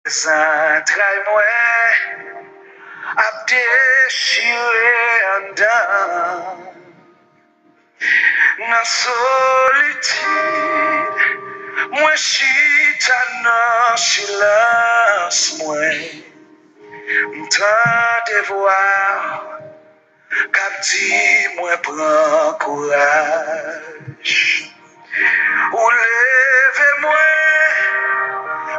Entrailles moi a déchiré en dedans. Dans solitude, moi chita dans silence moi. M'tend de voir, cap dit moi prends courage. Ou levez-moi,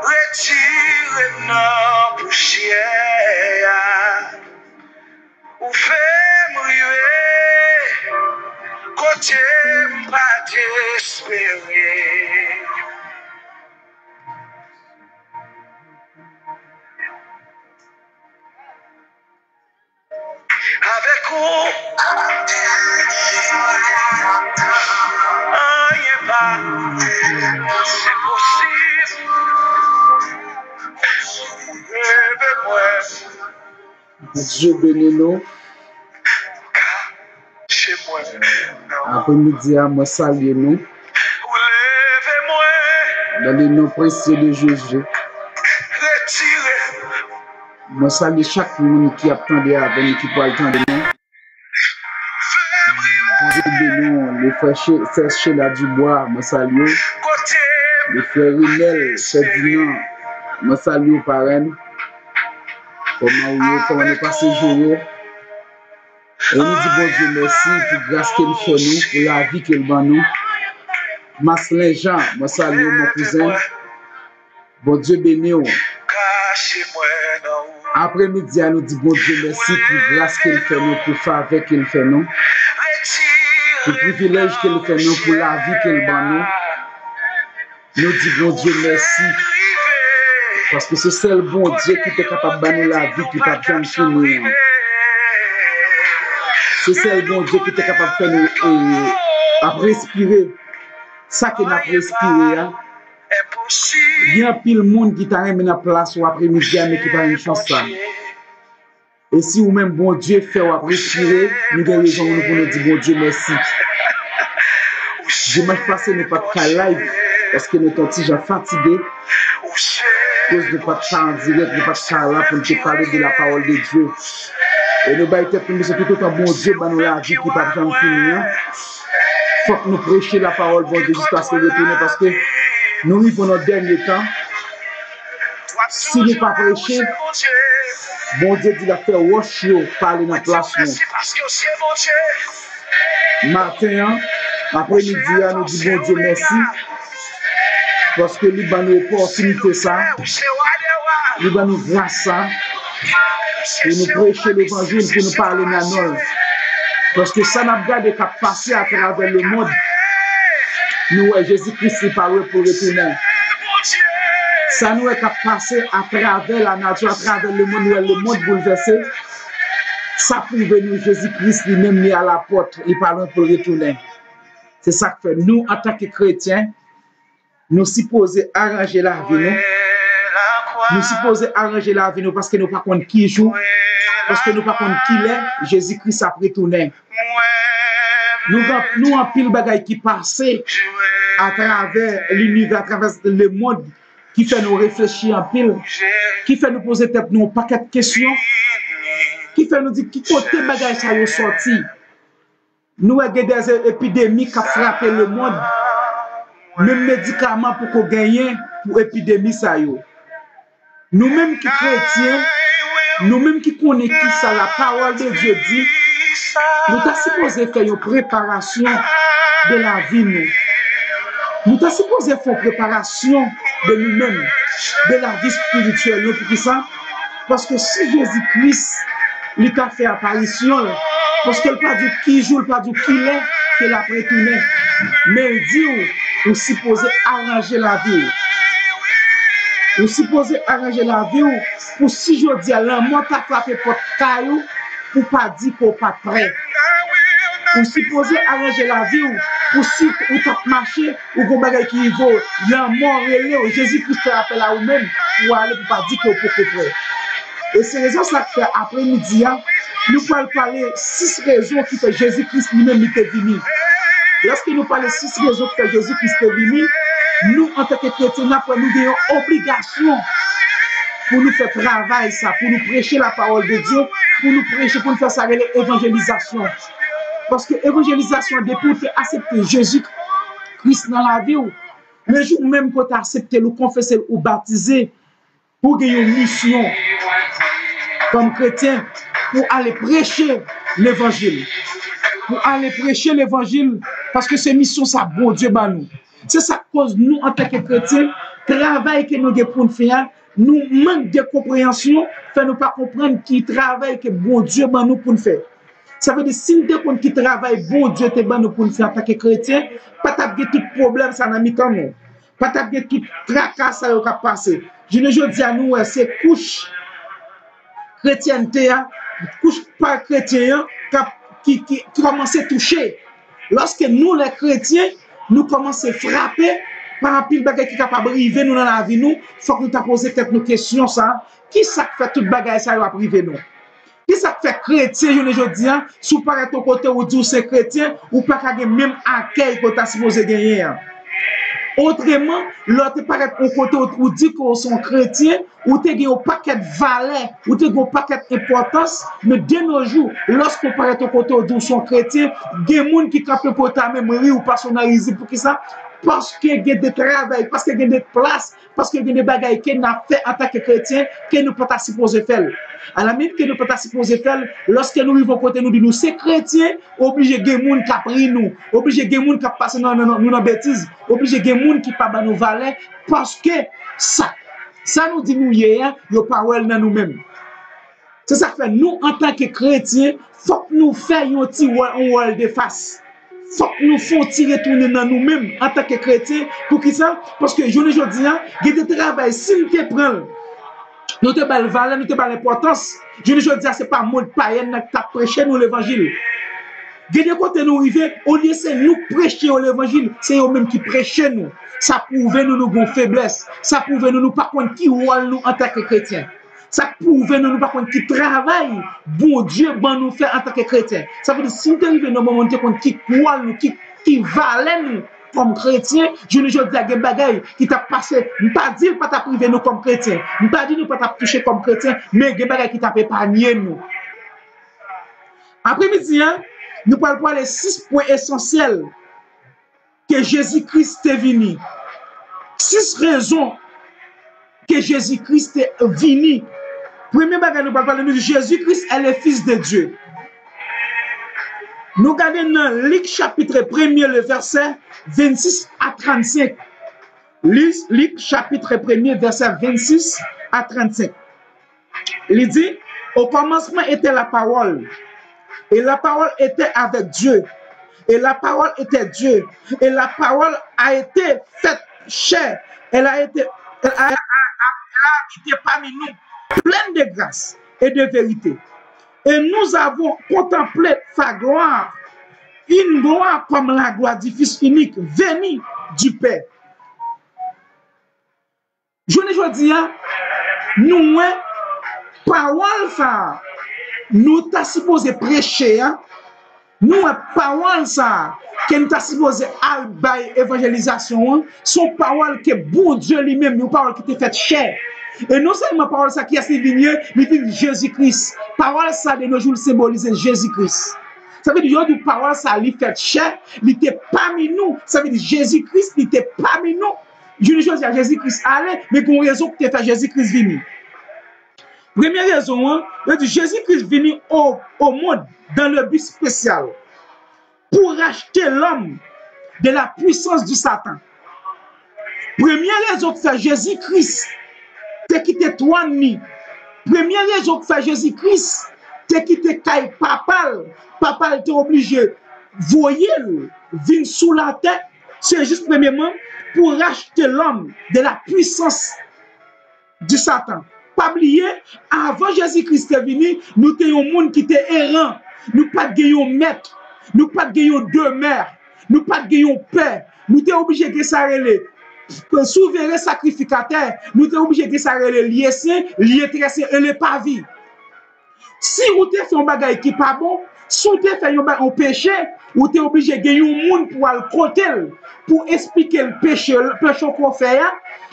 retirez nos poussières. Ou fais-moi rêver, côté m'pas d'espérer. Avec vous, rien pas, c'est possible. Levez-moi. Dieu bénit nous. Après-midi, moi salue nous. Dans le nom précieux de Jésus. Moi salue chaque monde qui attendait avec nous, qui peut attendre nous. Dieu bénit les frères Sheila Dubois, moi salue. Les frères Rinel, Ferdinand, moi salue parrain. Comment on est passé jour. Et nous disons bon Dieu merci pour la grâce qu'il fait nous, pour la vie qu'il donne nous. Marcelin Jean, moi salue mon cousin. Bon Dieu béni. Après-midi, nous disons bon Dieu merci pour la grâce qu'il fait nous, pour la faveur qu'il fait nous. Pour le privilège qu'il fait nous, pour la vie qu'il donne nous. Nous disons bon Dieu merci. Parce que c'est seul bon Dieu qui est capable de donner la vie qui t'a bien fini. C'est seul bon Dieu qui est capable de faire nous respirer. Ça qui n'a pas respiré. Il y a pile monde qui t'a remis en place ou après-midi, mais qui t'a une chance ça. Et si ou même bon Dieu fait ou respirer, nous avons raison pour nous dire bon Dieu merci. Dimanche passé, nous pas de live parce que nous sommes déjà fatigués. À cause de pas de en direct, de pas de là pour nous parler de la parole de Dieu. Et nous avons été pour tout autant bon Dieu, nous la vie qui pas jamais finir. Il faut que nous prêchions la parole bon Dieu jusqu'à ce que nous retournions parce que nous vivons notre dernier temps. Si nous ne pas prêcher, bon Dieu dit la faire wash you, parler dans la place. Matin, après-midi, nous disons bon Dieu merci. Parce que nous avons une opportunité ça, nous avons une grâce ça, pour nous prêcher l'évangile, pour nous parler maintenant. Parce que ça n'a pas de passer à travers le monde. Nous, Jésus-Christ est parlé pour retourner. Ça nous est passer à travers la nature, à travers le monde bouleversé. Ça prouve nous, Jésus-Christ lui-même mis à la porte, il parle pour retourner. C'est ça que fait. Nous, en tant que chrétiens, nous supposons arranger la vie nous. Nous supposons arranger la vie nous parce que nous ne savons pas qui joue, parce que nous ne savons pas qui est. Jésus-Christ a retourné. Nous avons pile bagaille qui passe à travers l'univers, à travers le monde, qui fait nous réfléchir en pile, qui fait nous poser nous un paquet de questions, qui fait nous dire qui côté bagaille ça est sorti. Nous avons des épidémies qui ont frappé le monde. Même médicaments pour qu'on gagne pour l'épidémie ça yo. Nous-mêmes qui chrétiens, nous-mêmes qui connaissons qui ça la parole de Dieu dit, nous sommes supposés faire une préparation de la vie nous. Nous sommes supposés faire une préparation de nous-mêmes, de la vie spirituelle nous pour ça. Parce que si Jésus-Christ lui a fait apparition, parce qu'il n'a pas dit qui joue, il n'a pas dit qui est, qu'il a retourné, mais il dit vous supposez arranger la vie. Vous supposez arranger la vie pour si je dis à l'amour t'a frappé pour caillou pour pas dire qu'on pas prêt. Vous supposez arranger la vie pour si vous t'as marché ou qu'on bagaille qui vaut l'amour relé Jésus-Christ te rappelle à vous-même pour aller pour pas dire qu'on peut prêt. Et c'est raison ça que fait après-midi nous pouvons parler 6 raisons qui fait Jésus-Christ lui-même il est venu. Lorsque nous parlons de 6 raisons que Jésus-Christ est venu, nous, en tant que chrétiens, nous avons une obligation pour nous faire travail ça, pour nous prêcher la parole de Dieu, pour nous prêcher, pour nous faire ça l'évangélisation. Parce que l'évangélisation, depuis que tu as accepté Jésus-Christ dans la vie, le jour même que tu as accepté, le confesser ou baptiser, pour gagner une mission comme chrétien, pour aller prêcher l'évangile. Pour aller prêcher l'évangile, parce que c'est mission, ça, bon Dieu, bah nous. C'est ça cause nous, en tant que chrétiens, travail que nous avons pour faire, nous manque de compréhension, fait nous pas comprendre qui travail que bon Dieu, bah nous pour faire. Ça veut dire, si nous avons qui travail, bon Dieu, te bah nous pour faire en tant que chrétien, pas t'avoir tout problème, ça n'a mis quand même. Pas t'avoir tout tracas, ça va passer. Je ne dis à nous, c'est couche chrétienté, couche pas chrétien, qui commence à toucher. Lorsque nous, les chrétiens, nous commençons à frapper par un pile de bagages qui est capable de arriver nous dans la vie, nous, il faut que nous te poser peut-être nos questions, ça. Qui ça fait tout bagage ça va priver nous? Qui ça fait chrétien, je ne dis pas, si vous parlez ton côté ou dit c'est chrétien, ou pas qu'à même accueil que tu as supposé gagner. Autrement, l'autre paraît au côté où dit qu'on sont chrétiens, ou tu as un paquet de valeur, ou tu as un paquet d'importance, mais de nos jours, lorsqu'on paraît au côté où sont chrétiens, il y a des gens qui capent pour ta mémoire ou personnaliser pour qui ça? Parce qu'il y a des travail, parce qu'il y a des places, parce qu'il y a des bagailles qu'on a fait en tant que chrétien, que nous ne pouvons pas supposer faire. À la minute que nous ne pouvons pas supposer faire, lorsque nous vivons côté nous, nous c'est chrétien, obligé de gens qui ont pris nous, obligé de gens qui ont passé dans nos bêtises, obligé de gens qui n'ont pas nos valeurs, parce que ça nous dit nous hier, nos paroles dans nous-mêmes. C'est ça que fait nous, en tant que chrétiens, il faut que nous fassions un petit wall de face. Il faut que nous fassions tirer tourner dans nous-mêmes en tant que chrétiens. Pour qui ça? Parce que je ne dis pas, il y a des travail, si nous te prenons, nous te bal valeur, nous te bal l'importance. Je ne dis pas, ce n'est pas mon païen qui t'a prêché nous l'évangile. Il y a des côtés nous arrivons, au lieu de nous prêcher l'évangile, c'est eux-mêmes qui prêchent nous. Ça prouve nous nos faiblesses. Ça prouve nous pas contre qui rôle nous en tant que chrétiens. Ça prouve nous pas contre qui travaille. Bon Dieu, bon nous fait en tant que chrétiens. Ça veut dire si nous arrivons dans le moment contre qui rôle nous, qui valait nous comme chrétiens, je ne dis pas des bagailles qui t'a passé. Je ne pas dire pas t'a privé nous comme chrétiens. Je ne pas dire nous pas t'a touché comme chrétiens, mais des bagailles qui t'a épargné nous. Après-midi, nous parlons pas les 6 points essentiels que Jésus-Christ est venu. 6 raisons que Jésus-Christ est venu. Premier bagage, nous parlons de Jésus-Christ est le Fils de Dieu. Nous regardons dans Luc chapitre 1er, le verset 26 à 35. Luc chapitre 1er, verset 26 à 35. Il dit, au commencement était la parole. Et la parole était avec Dieu. Et la parole était Dieu. Et la parole a été faite chair. Elle a été parmi nous, pleine de grâce et de vérité. Et nous avons contemplé sa gloire, une gloire comme la gloire du Fils unique, venu du Père. Je ne dis pas, nous, parole ça, nous t'as supposé prêcher, nous, parole ça, que nous t'as supposé albaï évangélisation, sont paroles que bon Dieu lui-même, nous parole qui t'est faite chair. Et non seulement parole ça qui est signé, mais dit Jésus-Christ. Parole ça de nos jours symbolise Jésus-Christ. Ça veut dire que parole ça lui fait chair, il était parmi nous. Ça veut dire Jésus-Christ, il était parmi nous. Je ne dis pas Jésus-Christ allait, mais pour une raison que tu fait Jésus-Christ venu. Première raison, Jésus-Christ venu au monde dans le but spécial pour racheter l'homme de la puissance du Satan. Première raison que fait Jésus-Christ, c'est quitté toi ni. Première raison que fait Jésus-Christ, c'est quitté Kaï Papal. Papal était obligé voyer venir sous la tête. C'est juste premièrement pour racheter l'homme de la puissance du Satan. Pas oublier, avant Jésus-Christ est venu, nous étions un monde qui était errant. Nous pas de maître, nous pas de deux mères, nous pas de père. Nous étions obligés de s'arrêter. Souverain sacrificateur, nous étions obligés de s'arrêter lié saint, lié très saint et le pas vie. Si vous avez fait un bagage qui n'est pas bon, Si tu fais un péché, ou tu es obligé de gagner un monde pour le côté, pour expliquer le péché qu'on fait,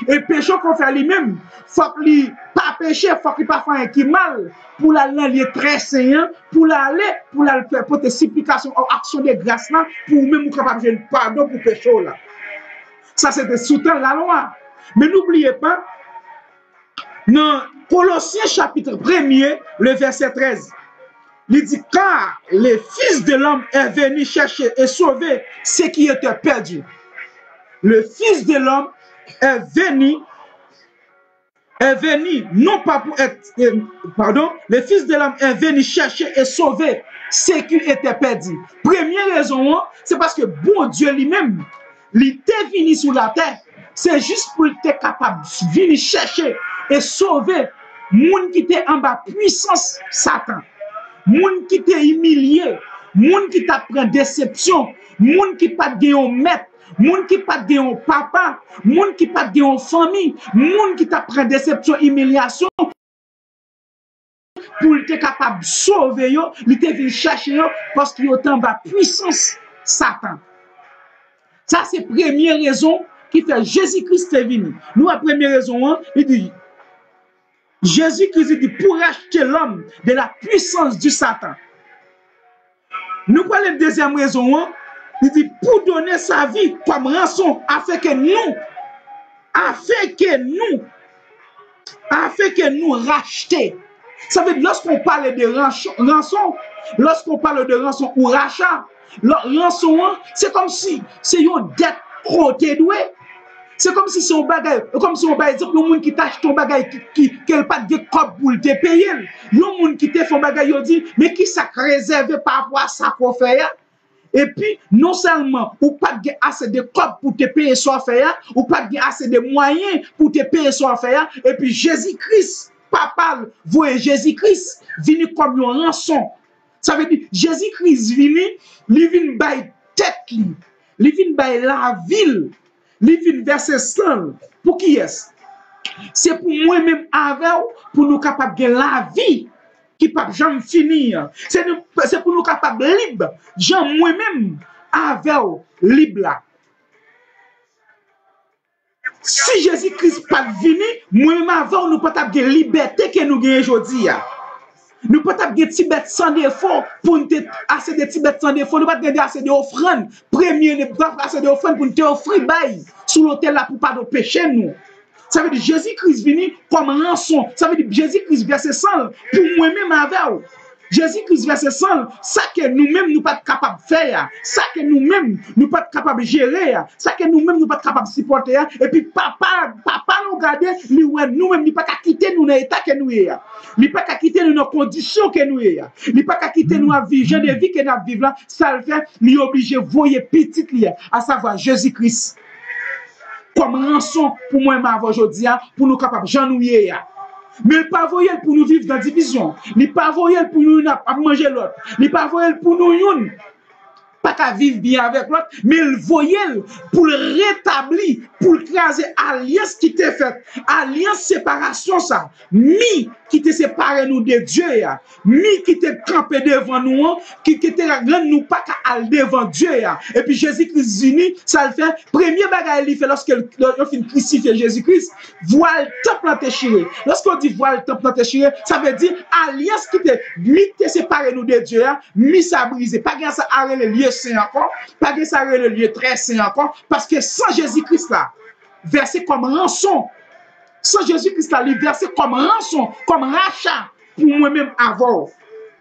et le péché qu'on fait lui-même, il faut qu'il pas péché, il faut qu'il pas faire un qui mal, pour l'aller très sain, pour l'aller, pour la faire pour tes supplications, action de grâce là, pour même capable de pardon pour péché là. Ça c'est sous-tend la loi. Mais n'oubliez pas, dans Colossiens chapitre 1er, le verset 13, il dit, car le Fils de l'homme est venu chercher et sauver ce qui était perdu. Le Fils de l'homme est venu, non pas pour être, pardon, le Fils de l'homme est venu chercher et sauver ce qui était perdu. Première raison, c'est parce que bon Dieu lui-même, il était venu sur la terre, c'est juste pour être capable de venir chercher et sauver moun qui était en bas puissance Satan. Moun qui t'a humilié, moun qui t'a pris déception, moun qui pas de un maître, moun qui pas de un papa, moun qui pas de un famille, moun qui t'a pris déception, humiliation, pour être capable de sauver yo, il t'a venu chercher yo parce qu'il est en bas puissance Satan. Ça c'est la première raison qui fait Jésus-Christ est venu. Nous la première raison, il dit Jésus-Christ dit pour racheter l'homme de la puissance du Satan. Nous prenons la deuxième raison, il dit pour donner sa vie comme rançon afin que nous racheter. Ça veut dire lorsqu'on parle de rançon, lorsqu'on parle de rançon ou rachat, rançon c'est comme si c'est une dette côté doué. C'est comme si son bagage, comme si on va dire que le monde qui t'achète ton bagage qui n'a pas de cop pour te payer. Le monde qui te fait un bagage, il dit, mais qui ça réservé par rapport à ça qu'on fait. Et puis, non seulement, ou pas de assez de cop pour te payer soit fait, ou pas de assez de moyens pour te payer soit fait. Et puis, Jésus-Christ, papa, voyez Jésus-Christ, venu comme une rançon. Ça veut dire, Jésus-Christ venu, il vient by tête, il vient by la ville. Il vient verser sang. Pour qui est-ce? C'est pour moi-même avec, pour nous capables de la vie qui ne peut jamais finir. C'est pour nous capables libre. J'aime moi-même avec, libre là. Si Jésus-Christ n'est pas venu, moi-même avant, nous ne pouvons pas de liberté que nous gagnons aujourd'hui. Nous ne pouvons pas de Tibet sans défaut pour nous assez de Tibet sans défaut. Nous ne pouvons pas assez d'offrandes. Premier, nous ne pouvons pas assez d'offrandes pour nous offrir sous l'autel là pour ne pas de péché nous. Ça veut dire Jésus-Christ venu comme rançon. Ça veut dire Jésus-Christ verset 100 pour moi-même avec. Jésus-Christ verset 100, ça que nous-mêmes nous pas capables de faire, ça que nous-mêmes nous pas capables de gérer, ça que nous-mêmes nous pas capables de supporter. Et puis papa nous garder, nous-mêmes nous pas quitter nous dans l'état que nous est. Il pas quitter nous dans conditions que nous est. Il pas quitter nous à vivre de vie que nous vivons là, ça le fait, il obligé voyer petite lié, à savoir Jésus-Christ. Comme rançon pour moi-même aujourd'hui pour nous capables j'ennuyer. Mais il n'est pas voyé pour nous vivre dans la division. Il n'est pas voyé pour nous manger l'autre. Il n'est pas voyé pour nous pas qu'à vivre bien avec l'autre, mais il voyait pour le rétablir, pour craser alliance qui t'est faite. Alliance séparation ça. Mi qui te sépare nous de Dieu. Mi qui te campé devant nous, qui te rend nous pas qu'à aller devant Dieu. Et puis Jésus-Christ uni, ça le fait. Premier bagage il fait lorsqu'il fin crucifier Jésus-Christ, voile temple en déchiré. Lorsqu'on dit voile temple en déchiré, ça veut dire alliance qui te mi te sépare nous de Dieu, mi ça brisé. Pas que ça arrête le lieu saint encore, pas que ça arrête le lieu très saint encore, parce que sans Jésus-Christ là, versé comme rançon. Sans Jésus-Christ là, il versé comme rançon, comme rachat pour moi-même avoir.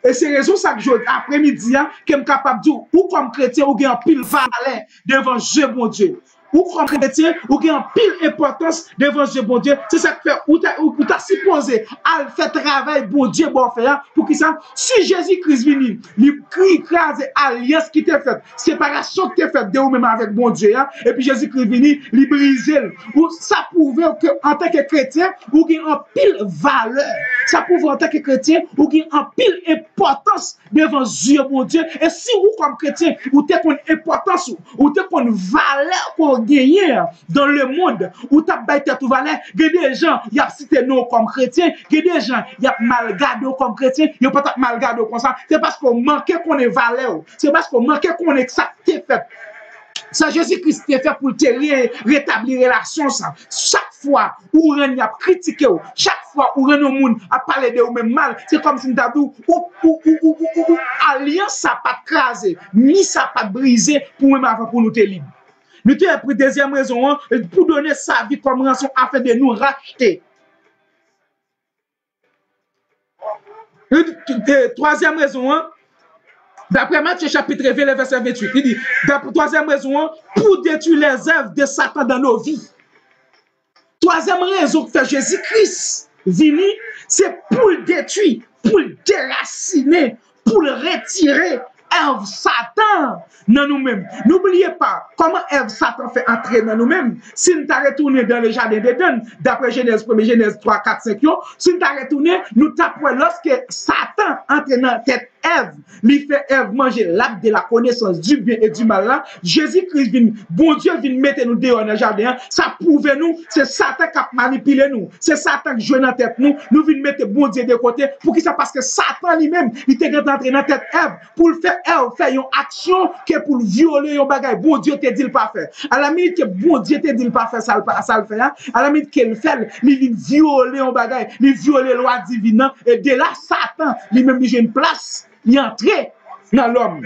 Et c'est raison ça que je après-midi, que je suis capable de dire, ou comme chrétien, ou bien pile valeur devant Dieu, bon Dieu. Ou comme chrétien, ou bien pile importance devant Dieu, bon Dieu. C'est ça que fait, ou t'as supposé à faire travail, bon Dieu, bon faire, pour qui ça, si Jésus-Christ vient, il crase alliance qui t'est faite, séparation qui t'est faite de vous-même avec bon Dieu, et puis Jésus-Christ vient, il brise, ou ça prouve que, en tant que chrétien, ou bien en pile valeur Ça prouve en tant que chrétien, ou qui en pile importance devant Dieu, mon Dieu. Et si vous, comme chrétien, vous avez une importance, ou avez une valeur pour gagner dans le monde, ou vous avez une valeur, il y a des gens qui ont cité nous comme chrétiens, il y a des gens qui ont mal gardé comme chrétiens, ils n'ont pas mal gardé comme ça. C'est parce qu'on manquait qu'on ait valeur. C'est parce qu'on manquait qu'on ait ça qui est fait. Ça, Jésus-Christ est fait pour te rétablir la relation. Chaque fois où on a critiqué, chaque fois où on a parlé de vous-même mal, c'est comme si nous avons dit, alliance ça pas crasé, ni ça pas brisé pour nous avant pour nous te libre. Nous avons pris deuxième raison, pour donner sa vie comme rançon afin de nous racheter. Troisième raison, d'après Matthieu chapitre 20, verset 28, il dit, troisième raison, pour détruire les œuvres de Satan dans nos vies. Troisième raison que fait Jésus-Christ venir, c'est pour le détruire, pour le déraciner, pour le retirer. Ève Satan dans nous-mêmes. N'oubliez pas comment Ève Satan fait entrer dans nous-mêmes. Si nous t'avons retourné dans le jardin d'Éden, d'après Genèse 1, Genèse 3, 4, 5, si nous t'avons retourné, nous t'apprends lorsque Satan entre dans la tête Ève, lui fait Ève manger l'arbre de la connaissance du bien et du mal là. Jésus-Christ vient, bon Dieu vient mettre nous dehors dans le jardin. Ça prouve nous, c'est Satan qui a manipulé nous. C'est Satan qui joue dans la tête nous. Nous venons mettre bon Dieu de côté. Pour qui ça? Parce que Satan lui-même, il était entré dans la tête Ève pour le faire. Elle fait une action qui est pour violer un bagage. Bon Dieu te dit le pas faire. À la minute que bon Dieu te dit le pas faire, ça le fait. Hein? À la minute qu'il fait, il vient violer un bagage. Il violer la loi divine. Et de là, Satan, lui-même, il a une place. Il entre dans l'homme.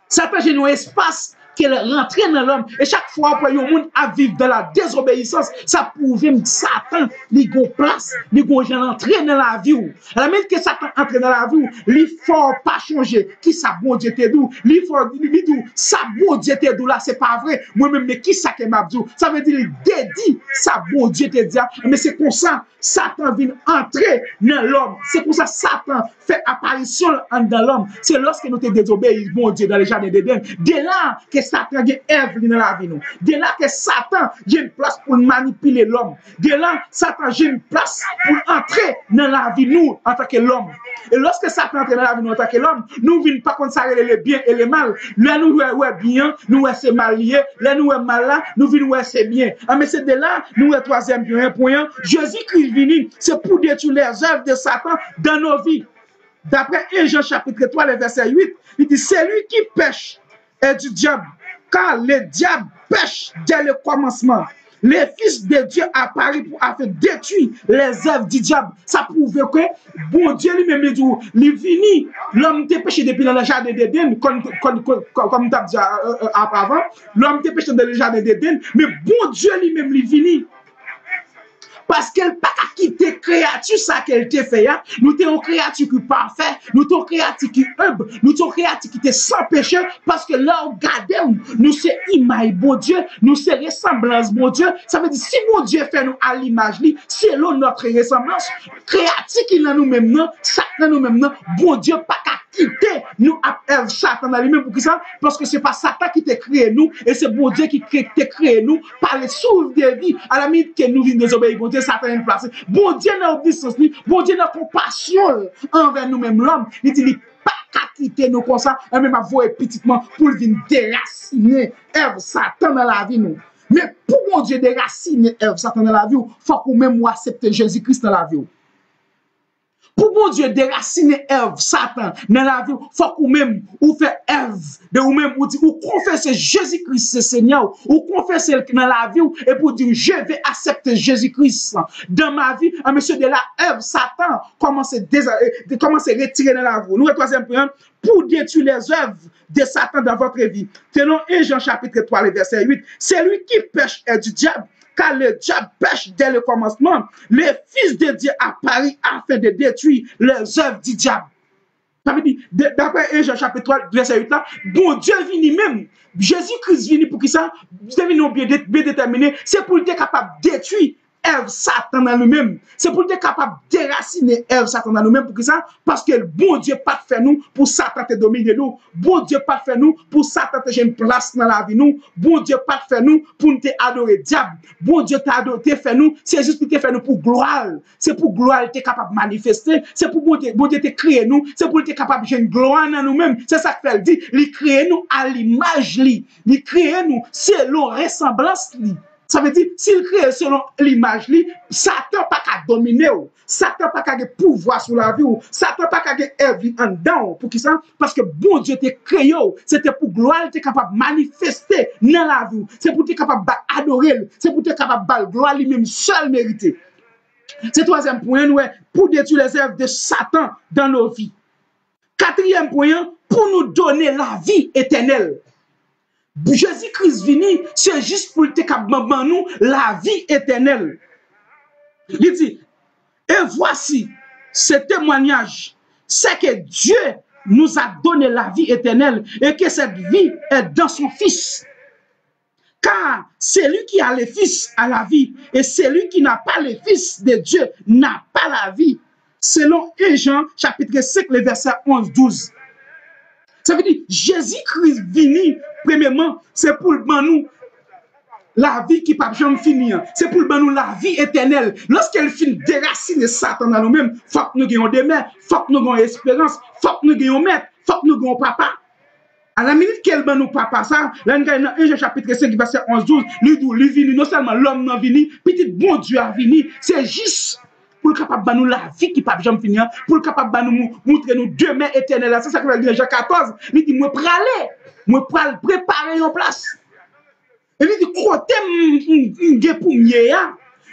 Satan, j'ai un espace qu'elle rentre dans l'homme. Et chaque fois que le monde a vivre dans la désobéissance, ça prouve que Satan, il a une place, il a entrer dans la vie. À la minute que Satan entre dans la vie, il ne faut pas changer. Qui ça, bon Dieu te dit? Il faut dire, ça, bon Dieu te dit là, c'est pas vrai. Moi-même, mais qui ça qui m'a dit? Ça veut dire, il dédie, ça, bon Dieu te dit. Mais c'est comme ça, Satan vient entrer dans l'homme. C'est comme ça, Satan fait apparition dans l'homme. C'est lorsque nous te désobéissons, bon Dieu, dans le jardin d'Éden. Dès là que Satan a Ève dans la vie. Dès là que Satan a une place pour manipuler l'homme. Dès là, Satan a une place pour entrer dans la vie nous en tant que l'homme. Et lorsque Satan entre dans la vie nous en tant que l'homme, nous ne venons pas considérer les biens et les mal. Là, nous voyons bien, nous voyons c'est mal lié. Là, nous voyons mal là, nous voyons c'est bien. Mais c'est de là, nous voyons troisième point. Jésus-Christ venu, c'est pour détruire les œuvres de Satan dans nos vies. D'après 1 Jean chapitre 3, le verset 8, il dit, c'est lui qui pêche est du diable, car le diable pêche dès le commencement. Le Fils de Dieu apparaît pour afin détruire les œuvres du diable. Ça prouve que bon Dieu lui-même dit, il vini, l'homme te péché depuis dans le jardin d'Éden, comme tu as dit avant, l'homme te péché dans le jardin d'Éden, mais bon Dieu lui-même il vini. Parce qu'elle n'a pas quitté créature ça qu'elle t'a fait. Hein? Nous sommes une créature qui est parfaite, nous sommes une créature qui est humble, nous sommes une créature qui est sans péché, parce que là, regardez, nous sommes image, bon Dieu, nous sommes ressemblance, bon Dieu. Ça veut dire, si bon Dieu fait nous à l'image, c'est là notre ressemblance. Créature qui est dans nous-mêmes, ça dans nous-mêmes, bon Dieu, pas qu'à quitter nous à Satan dans lui-même pour qui ça? Parce que c'est pas Satan qui t'a créé nous, et c'est bon Dieu qui t'a créé nous par les souffles de vie. À la minute que nous venons désobéir, bon Dieu, Satan est placé. Bon Dieu n'a obéissance, bon Dieu n'a compassion envers nous-mêmes, l'homme. Il dit, pas qu'à quitter nous comme ça, et même à voir petitement pour venir déraciner Ève, Satan dans la vie, nous. Mais pour mon Dieu déraciner Ève, Satan dans la vie, il faut qu'on même accepter Jésus-Christ dans la vie. Pour bon Dieu déraciner Ève, Satan, dans la vie, il faut qu'on même ou fait Ève, de ou même ou confesser Jésus-Christ, c'est Seigneur, ou confesser dans la vie, et pour dire, je vais accepter Jésus-Christ dans ma vie. Et monsieur de la Ève, Satan, commence à retirer dans la vie. Nous, le troisième point, pour détruire les œuvres de Satan dans votre vie. Tenons 1 Jean chapitre 3, le verset 8. C'est lui qui pêche est du diable. Car le diable pêche dès le commencement. Le Fils de Dieu apparaît afin de détruire les œuvres du diable. Ça veut dire, d'après 1 Jean chapitre 3, verset 8 là, bon Dieu vini même. Jésus-Christ vini pour qui ça? Vous avez bien déterminé. C'est pour être capable de détruire Ève Satan dans nous-mêmes. C'est pour être capable de déraciner Ève Satan dans nous-mêmes. Pour ça? Parce que bon Dieu pas fait nous pour Satan te dominer nous. Bon Dieu pas fait nous pour Satan te une place dans la vie nous. Bon Dieu pas fait nous pour nous te adorer diable. Bon Dieu t'a adoré, fait nous. C'est juste pour te faire nous pour gloire. C'est pour gloire te capable de manifester. C'est pour bon Dieu te créer nous. C'est pour te capable de une gloire dans nous-mêmes. C'est ça que fait dit. Il crée nous à l'image li. Il crée nous selon ressemblance li. Ça veut dire, s'il crée selon l'image li, Satan pas qu'à dominer ou. Satan pas qu'à pouvoir sur la vie ou. Satan pas qu'à vie en dedans. Pour qui ça? Parce que bon Dieu te créé ou. C'était pour gloire, te capable de manifester dans la vie. C'est pour te capable d'adorer. C'est pour te capable de gloire lui-même seul mérité. C'est troisième point, nous, pour détruire les œuvres de Satan dans nos vies. Quatrième point, pour nous donner la vie éternelle. Jésus-Christ vini, c'est juste pour te capable nous la vie éternelle. Il dit, et voici ce témoignage, c'est que Dieu nous a donné la vie éternelle et que cette vie est dans son Fils. Car celui qui a le Fils a la vie et celui qui n'a pas le Fils de Dieu n'a pas la vie. Selon 1 Jean chapitre 5, le verset 11-12. Ça veut dire, Jésus-Christ vini, premièrement, c'est pour nous la vie qui ne peut jamais finir. C'est pour nous la vie éternelle. Lorsqu'elle finit déraciner Satan dans nous-mêmes, il faut que nous ayons des mains, il faut que nous ayons espérance, il faut que nous ayons maître, il faut que nous ayons papa. À la minute qu'elle ben nous papa ça, là nous avons 1 Jean chapitre 5, verset 11-12, lui vini, non seulement l'homme non vini, petit bon Dieu a vini, c'est juste pour le capable de nous la vie qui ne peut jamais finir, pour le capable de nous montrer nous demain éternel. C'est ça que veut dire Jean 14. Il dit, moi, pour aller préparer une place. Et il dit, côté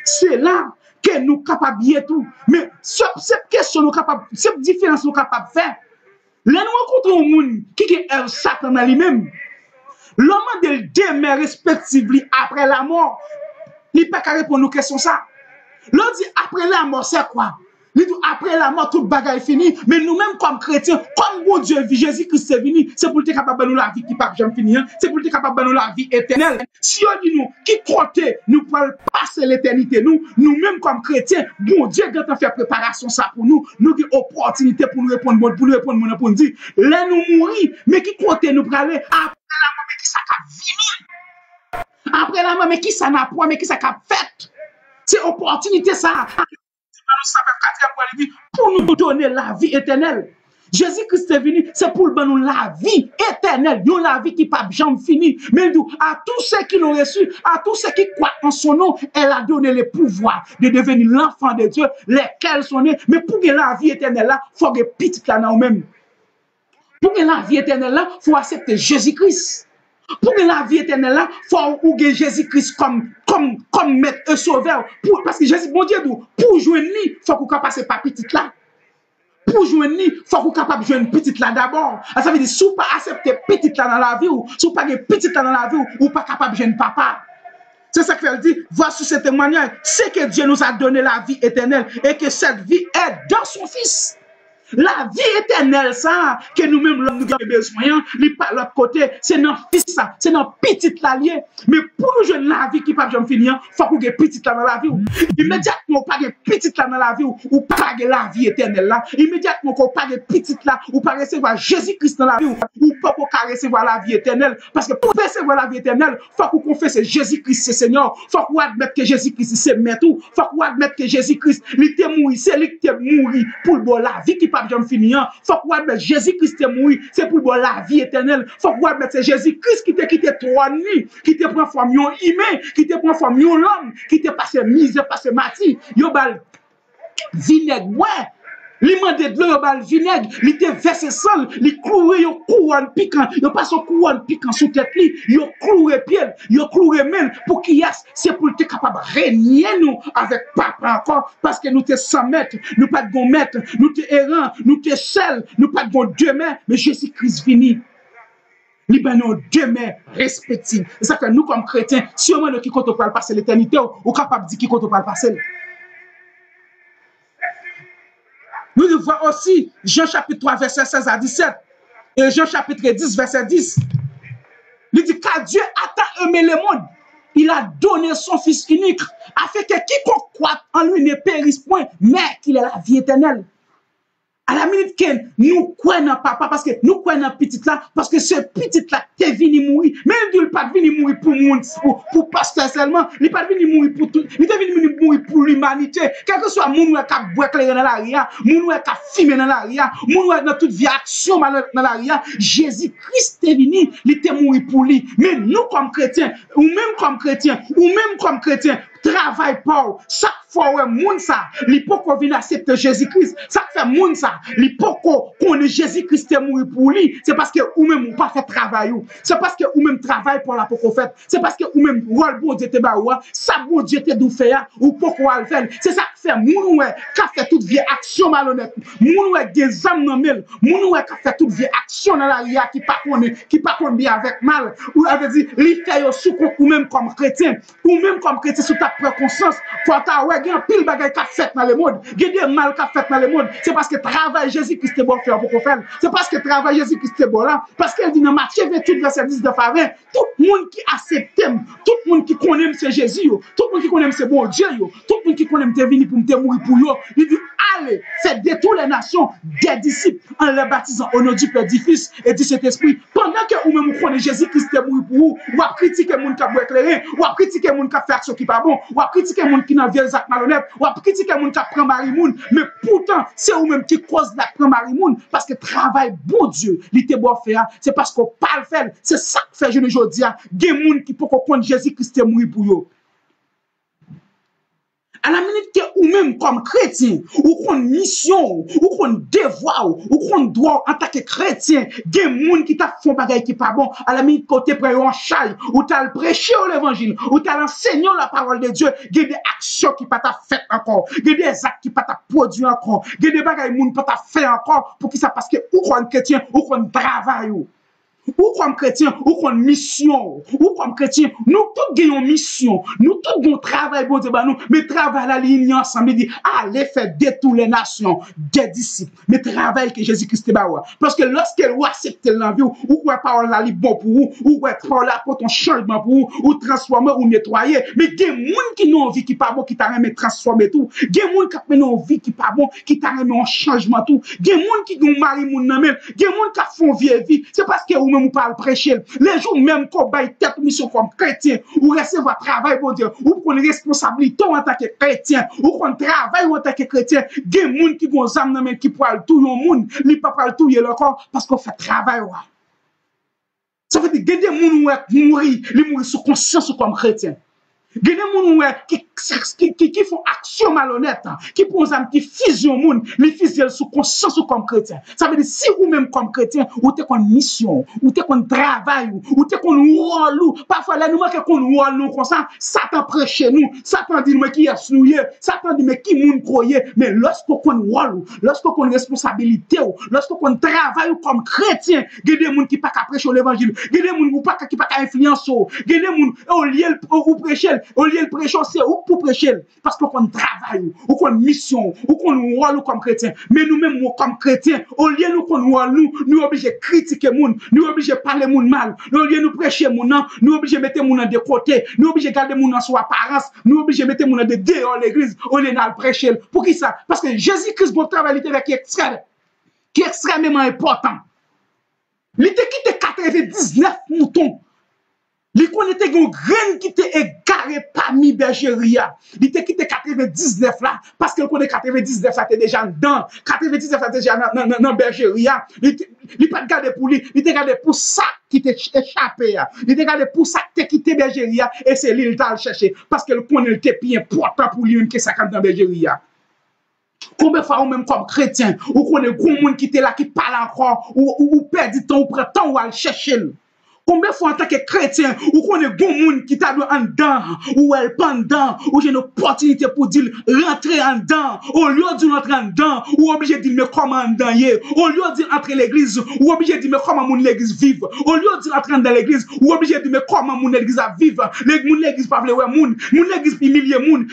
c'est là que nous sommes capables de tout. Mais cette question, nous capables, cette différence, nous sommes capables de faire. Là, nous rencontrons un monde qui est Satan dans lui-même. L'homme de demain respectivement après la mort, il n'est pas qu'à répondre aux questions ça. L'on dit après la mort, c'est quoi? Il dit après la mort, tout bagaille fini. Mais nous-mêmes, comme chrétiens, comme bon Dieu vit, Jésus-Christ est venu, c'est pour être capable de nous la vie qui ne peut jamais finir. C'est pour être capable de nous la vie éternelle. Si on dit nous, qui compte, nous pouvons passer l'éternité, nous-mêmes comme chrétiens, bon Dieu, quand on fait préparation ça pour nous, nous avons opportunité pour nous répondre, pour nous dire, là nous mourir, mais qui compte, nous pour aller après la mort, mais qui ça a fini? Après la mort, mais qui ça n'a pas, mais qui ça a fait? C'est opportunité ça. Pour nous donner la vie éternelle. Jésus-Christ est venu, c'est pour nous la vie éternelle. Nous la vie qui n'a jamais fini. Mais nous, à tous ceux qui l'ont reçu, à tous ceux qui croient en son nom, elle a donné le pouvoir de devenir l'enfant de Dieu, lesquels sont nés. Mais pour que la vie éternelle là, il faut que petit là nous-mêmes. Pour que la vie éternelle là, il faut accepter Jésus-Christ. Pour que la vie éternelle là, il faut que Jésus-Christ comme maître et sauveur. Parce que Jésus, bon Dieu, pour jouer ni, il faut qu'on passe par petit là. Pour jouer ni, il faut qu'on capable de jouer une petite là d'abord. Ça veut dire, si vous pas accepter petite là dans la vie, ou si vous pas petite là dans la vie, ou pas capable de jouer un papa. C'est ça que veut dire, voici ce témoignage, c'est que Dieu nous a donné la vie éternelle et que cette vie est dans son Fils. La vie éternelle, ça, que nous-mêmes, nous avons besoin, n'est pas l'autre côté, c'est notre fils, ça, c'est notre petite l'allié. Mais pour nous jouer la vie qui ne peut pas finir, il faut qu'on ait petite là dans la vie. Immédiatement, pas de petite là dans la vie, ou pas de la vie éternelle là. Immédiatement, qu'on pas de petite là, ou pas recevoir Jésus-Christ dans la vie, ou pas qu'on recevoir la vie éternelle. Parce que pour recevoir la vie éternelle, il faut qu'on confesse Jésus-Christ, c'est Seigneur. Il faut qu'on admette que Jésus-Christ, c'est Maître. Il faut qu'on admette que Jésus-Christ, il était mort, c'est lui qui est mort pour le la vie qui pas jamais finir. Faut qu'on admette Jésus-Christ est mort, c'est pour le la vie éternelle. Faut qu'on admette c'est Jésus-Christ qui t'a quitté trois nuits, qui t'a pris forme yon humain, qui t'a pris forme yon l'homme, qui t'a passé misère, passé mati, yo bal vinaigre, ouais. Li mande de l'eau, bal vinaigre, li te versé sol, li cloué yo couronne piquant, yo passe couronne piquant sous tête li, yo cloué pied, yo cloué main pour qu'il y a, c'est pour être capable de régner nous avec papa encore, parce que nous te 100 mètres, nous pas de bon mètre, nous te errant, nous te seul, nous pas de bon demain, mais Jésus-Christ vini. Li ben nous demain respective. C'est ça que nous comme chrétiens, si on nous qui compte pour passer l'éternité, ou capable de dire qui compte pour passer. Nous devons voir aussi Jean chapitre 3, verset 16 à 17 et Jean chapitre 10, verset 10. Il dit car Dieu a tant aimé le monde, il il a donné son Fils unique, afin que quiconque croit en lui ne périsse point, mais qu'il ait la vie éternelle. À la minute que nous croyons papa, parce que nous croyons petit là, parce que ce petit là t'es venu mourir, mais il ne pas venu mourir pour pasteur seulement, il pas venu mourir pour tout, il est venu mourir pour l'humanité, quel que soit moun qui a boire dans la ria, moun qui a fumé dans la ria, moun dans toute vie action dans la ria, Jésus-Christ est venu, il était mourir pour lui. Mais nous comme chrétiens, ou même comme chrétiens, travail pour chaque fois où moun ça, li poko vient accepter Jésus-Christ, ça fait moun ça, li poko connaît Jésus-Christ est mort pour lui, c'est parce que ou même ou pas fait travail ou, c'est parce que ou même travail pour la poko fait, c'est parce que ou même rôle bon Dieu te ba ou, ça bon Dieu te dou faire ou poko al faire, c'est ça qui fait moun ouais qui fait toute vie action malhonnête, moun ouais des âmes nan mel, moun ouais qui fait toute vie action dans la ria qui pas connaît bien avec mal, ou avait dit li fait yo sous ou même comme chrétien sous ta propre conscience, faut ta ouais gen pile bagay qu'a fait dans le monde, gen des mal qu'a fait dans le monde, c'est parce que travail Jésus-Christ est bon faire pour qu'on faire, c'est parce que travail Jésus-Christ est bon là, parce qu'il dit dans Matthieu 28 verset 19 à 20, tout le monde qui accepte, tout le monde qui connaît c'est Jésus, tout le monde qui connaît c'est bon Dieu, tout le monde qui connaît t'es venu pour me mourir pour yo, il dit allez, faites de toutes les nations des disciples en les baptisant au nom du Père, du Fils et du Saint-Esprit. Pendant que vous même connaissez Jésus-Christ est mort pour vous, ou à critiquer les gens qui ont éclairé, ou à critiquer les gens qui ont fait action qui pas bon, ou à critiquer les gens qui ont vieux actes malhonnêtes, ou à critiquer les gens qui ont pris Marie-Moun, mais pourtant, c'est vous-même qui cause la prendre Marie-Moun, parce que travail, bon Dieu, il était bon faire, c'est parce qu'on parle faire, c'est ça que fait jeune aujourd'hui, il y a des gens qui peuvent comprendre Jésus-Christ est mort pour vous. À la minute que ou même comme chrétien, ou qu'on mission, ou qu'on devoir, ou qu'on doit en tant que chrétien, des gens qui t'a font bagay qui pas bon, à la minute que tu prêt en charge, ou t'as prêché l'évangile, ou t'as enseigné la parole de Dieu, il y a des actions qui pas t'a fait encore, il y a des actes qui pas t'a produit encore, il y a des bagay moun pas t'a fait encore, pour qui ça parce que ou qu'on chrétien, ou qu'on travaille. Ou comme chrétien, ou comme mission, ou comme chrétien, nous tous gagnons mission, nous tous gagnons travail, bon Dieu, nous, mais travail la ligne ensemble, il dit, allez faire de toutes les nations, des disciples, mais travail que Jésus-Christ est baoua. Parce que lorsqu'elle ou accepte l'envie, ou quoi parole la bon pour vous, ou quoi parole la pour ton changement pour vous, ou transformer, ou nettoyer, mais des gens qui n'ont envie qui pas bon, qui t'a remis transformer tout, des gens qui n'ont envie qui pas bon, qui t'a remis en changement tout, des gens qui ont marié moun nan même, des gens qui font vie, c'est parce que ou parle prêcher. Les jours même qu'on baille tête mission comme chrétien, ou recevoir travail pour Dieu, ou qu'on responsabilité en tant que chrétien, ou qu'on travaille en tant que chrétien, des gens qui vont amener qui parlent tout le monde, ils pas parlent tout le corps parce qu'on fait travail. Ça veut dire que des gens qui mourir sous conscience comme chrétien. Il y a des gens qui font action malhonnête, qui fusionnent les gens, les fusionnent sous conscience comme chrétien. Ça veut dire si vous-même comme chrétien, vous êtes en mission, vous êtes en travail, vous êtes en rôle, parfois là nous manquons qu'on rôle comme ça, Satan prêche chez nous, Satan dit nous qui est souillé, Satan dit mais qui moun croyez, mais lorsqu'on rôle, lorsqu'on responsabilité, lorsqu'on travaille comme chrétien, il y a des gens qui pas prêcher l'évangile, il y a des gens qui pas influencer, il y a des gens au lieu de prêcher. Au lieu de prêcher, c'est ou pour prêcher, parce qu'on travaille, ou qu'on mission, ou qu'on rôle comme chrétien. Mais nous-mêmes, comme chrétiens, au lieu de qu'on rôle, nous obligés de critiquer les gens, nous obligés de parler les gens mal, au lieu de nous prêcher les gens, nous obligés de mettre les gens de côté, nous obligés de garder les gens sur apparence, nous obligés de mettre les gens de dehors l'église, au lieu de prêcher. Pour qui ça? Parce que Jésus-Christ, bon travail, qui est extrêmement important. Il était quitté 99 moutons. Il connaissait une graine qui était égarée parmi bergeria. Il était quitté 99 là, parce qu'il connaît 99 ça était déjà dedans. 99 ça était déjà dans bergeria. Il pas gardé pour lui, il était gardé pour ça qui était échappé. Il était gardé pour ça qui était quitté bergeria et c'est lui qui t'a cherché parce qu'il connaît était plus important pour lui que ça dans bergeria. Combien de fois ou même comme chrétien, ou connaît gros monde qui était là qui parle encore ou perd du temps ou prend temps ou aller chercher. Combien de fois en tant que chrétien, ou qu'on est bon monde qui t'a en dedans, ou elle pendant, ou j'ai une opportunité pour dire rentrer en dedans, au lieu de rentrer en dedans, ou obligé de dire mais comment en dedans y est, au lieu de dire entrer l'église, ou obligé de dire mais comment mon l'église vive, au lieu de dire entrer dans l'église, ou obligé de dire mais comment mon l'église a vive, mon l'église pas vouloir mon l'église humilier mon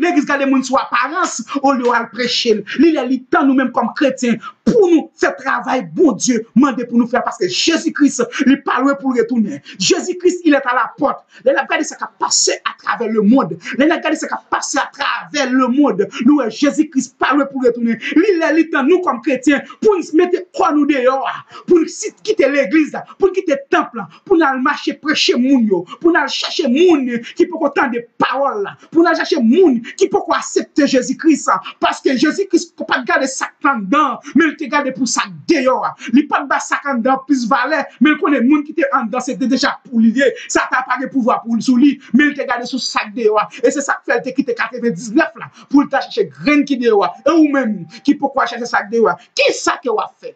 l'église garder mon sur apparence, au lieu de prêcher. Il est le temps nous-mêmes comme chrétiens pour nous faire travail, bon Dieu, mandé pour nous faire parce que Jésus-Christ, il parle pour pour retourner. Jésus-Christ, il est à la porte. Les regarder ce qui a passé à travers le monde. Les regarder ce qui a passé à travers le monde. Nous, Jésus-Christ parle pour retourner. Il est nous comme chrétiens pour nous mettre quoi nous dehors, pour nous quitter l'église, pour nous quitter le temple, pour nous marcher prêcher moun yo, pour nous chercher moun qui peut entendre des paroles, pour nous chercher moun qui peut accepter Jésus-Christ, parce que Jésus-Christ ne peut pas garder sac dedans, mais il te garde pour sac dehors. Il ne peut pas sac dedans plus valeur, mais il connaît moun qui te en dedans, c'était déjà pour lier. Ça t'a pas de pouvoir pour sous lui, mais il te garde sous sac dehors. Et c'est ça que fait te quitter 99 là, pour te chercher graine qui dehors. Et ou même qui pourquoi chercher sac dehors. Qui ça que vous fait?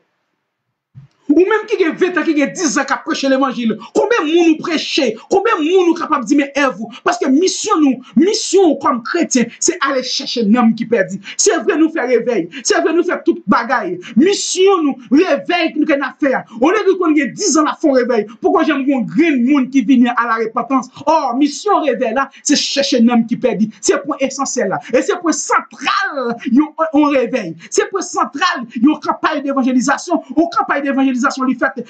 Ou même qui a 20 ans, qui a 10 ans qui a prêché l'évangile. Combien de monde nous prêcher? Combien de monde nous capable de dire, mais vous? Parce que mission comme chrétien, c'est aller chercher l'homme qui perdit. C'est vrai nous faire réveil. C'est vrai nous faire toute bagaille. Mission nous, réveil que nous avons faire. On a vu qu'on a 10 ans à fond réveil. Pourquoi j'aime qu'on grand monde qui vient à la repentance? Or, mission réveil là, c'est chercher l'homme qui perdit. C'est le point essentiel là. Et c'est le point central, on réveil. C'est le point central, une campagne d'évangélisation. Une campagne d'évangélisation.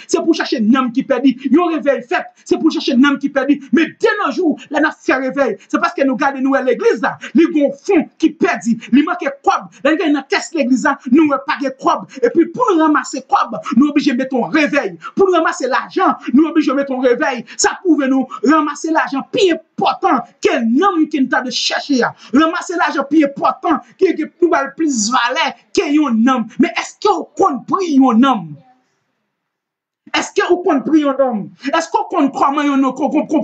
C'est pour chercher un homme qui perdit. Ils ont réveil fait. C'est pour chercher un homme qui perdit. Mais dès nos jours, là, nous fait réveil. C'est parce que nous gardons nous à l'église là. Les gros fonds qui perdit. Les manque de quoi. Là, nous avons caisse l'église là. Nous pas de quoi. Et puis pour nous ramasser quoi, nous obligés de mettre un réveil. Pour nous ramasser l'argent, nous obligés de mettre un réveil. Ça pouvait nous ramasser l'argent plus important qu'un homme qui nous a de chercher. Ramasser l'argent plus important qui est plus valeur qu'un homme. Mais est-ce qu'on compris un homme? Est-ce que vous comprenez un homme? Est-ce qu'on comprend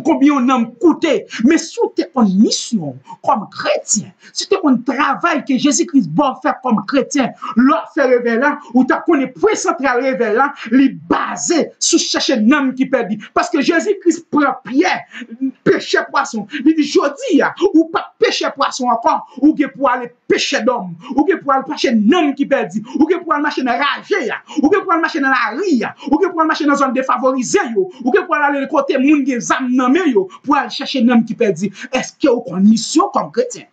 combien un homme coûte? Mais si tu es en mission comme chrétien, si tu es en travail que Jésus-Christ va faire comme chrétien, l'or fait réveil là, ou tu connais point central réveil là, il est basé sur chercher un homme qui perdit. Parce que Jésus-Christ prend Pierre, pêcher poisson. Il dit, je dis, ou pas pêcher poisson encore, ou que pour aller pêcher d'homme, ou que pour aller pêcher un homme qui perdit, ou que pour aller marcher dans la rage, ou que pour aller marcher dans la rue, ou que pour aller marcher dans zone défavorisée ou que pour aller côté moun qui zam nan yo pour aller chercher un homme qui perdit. Est-ce que vous avez une mission comme chrétien?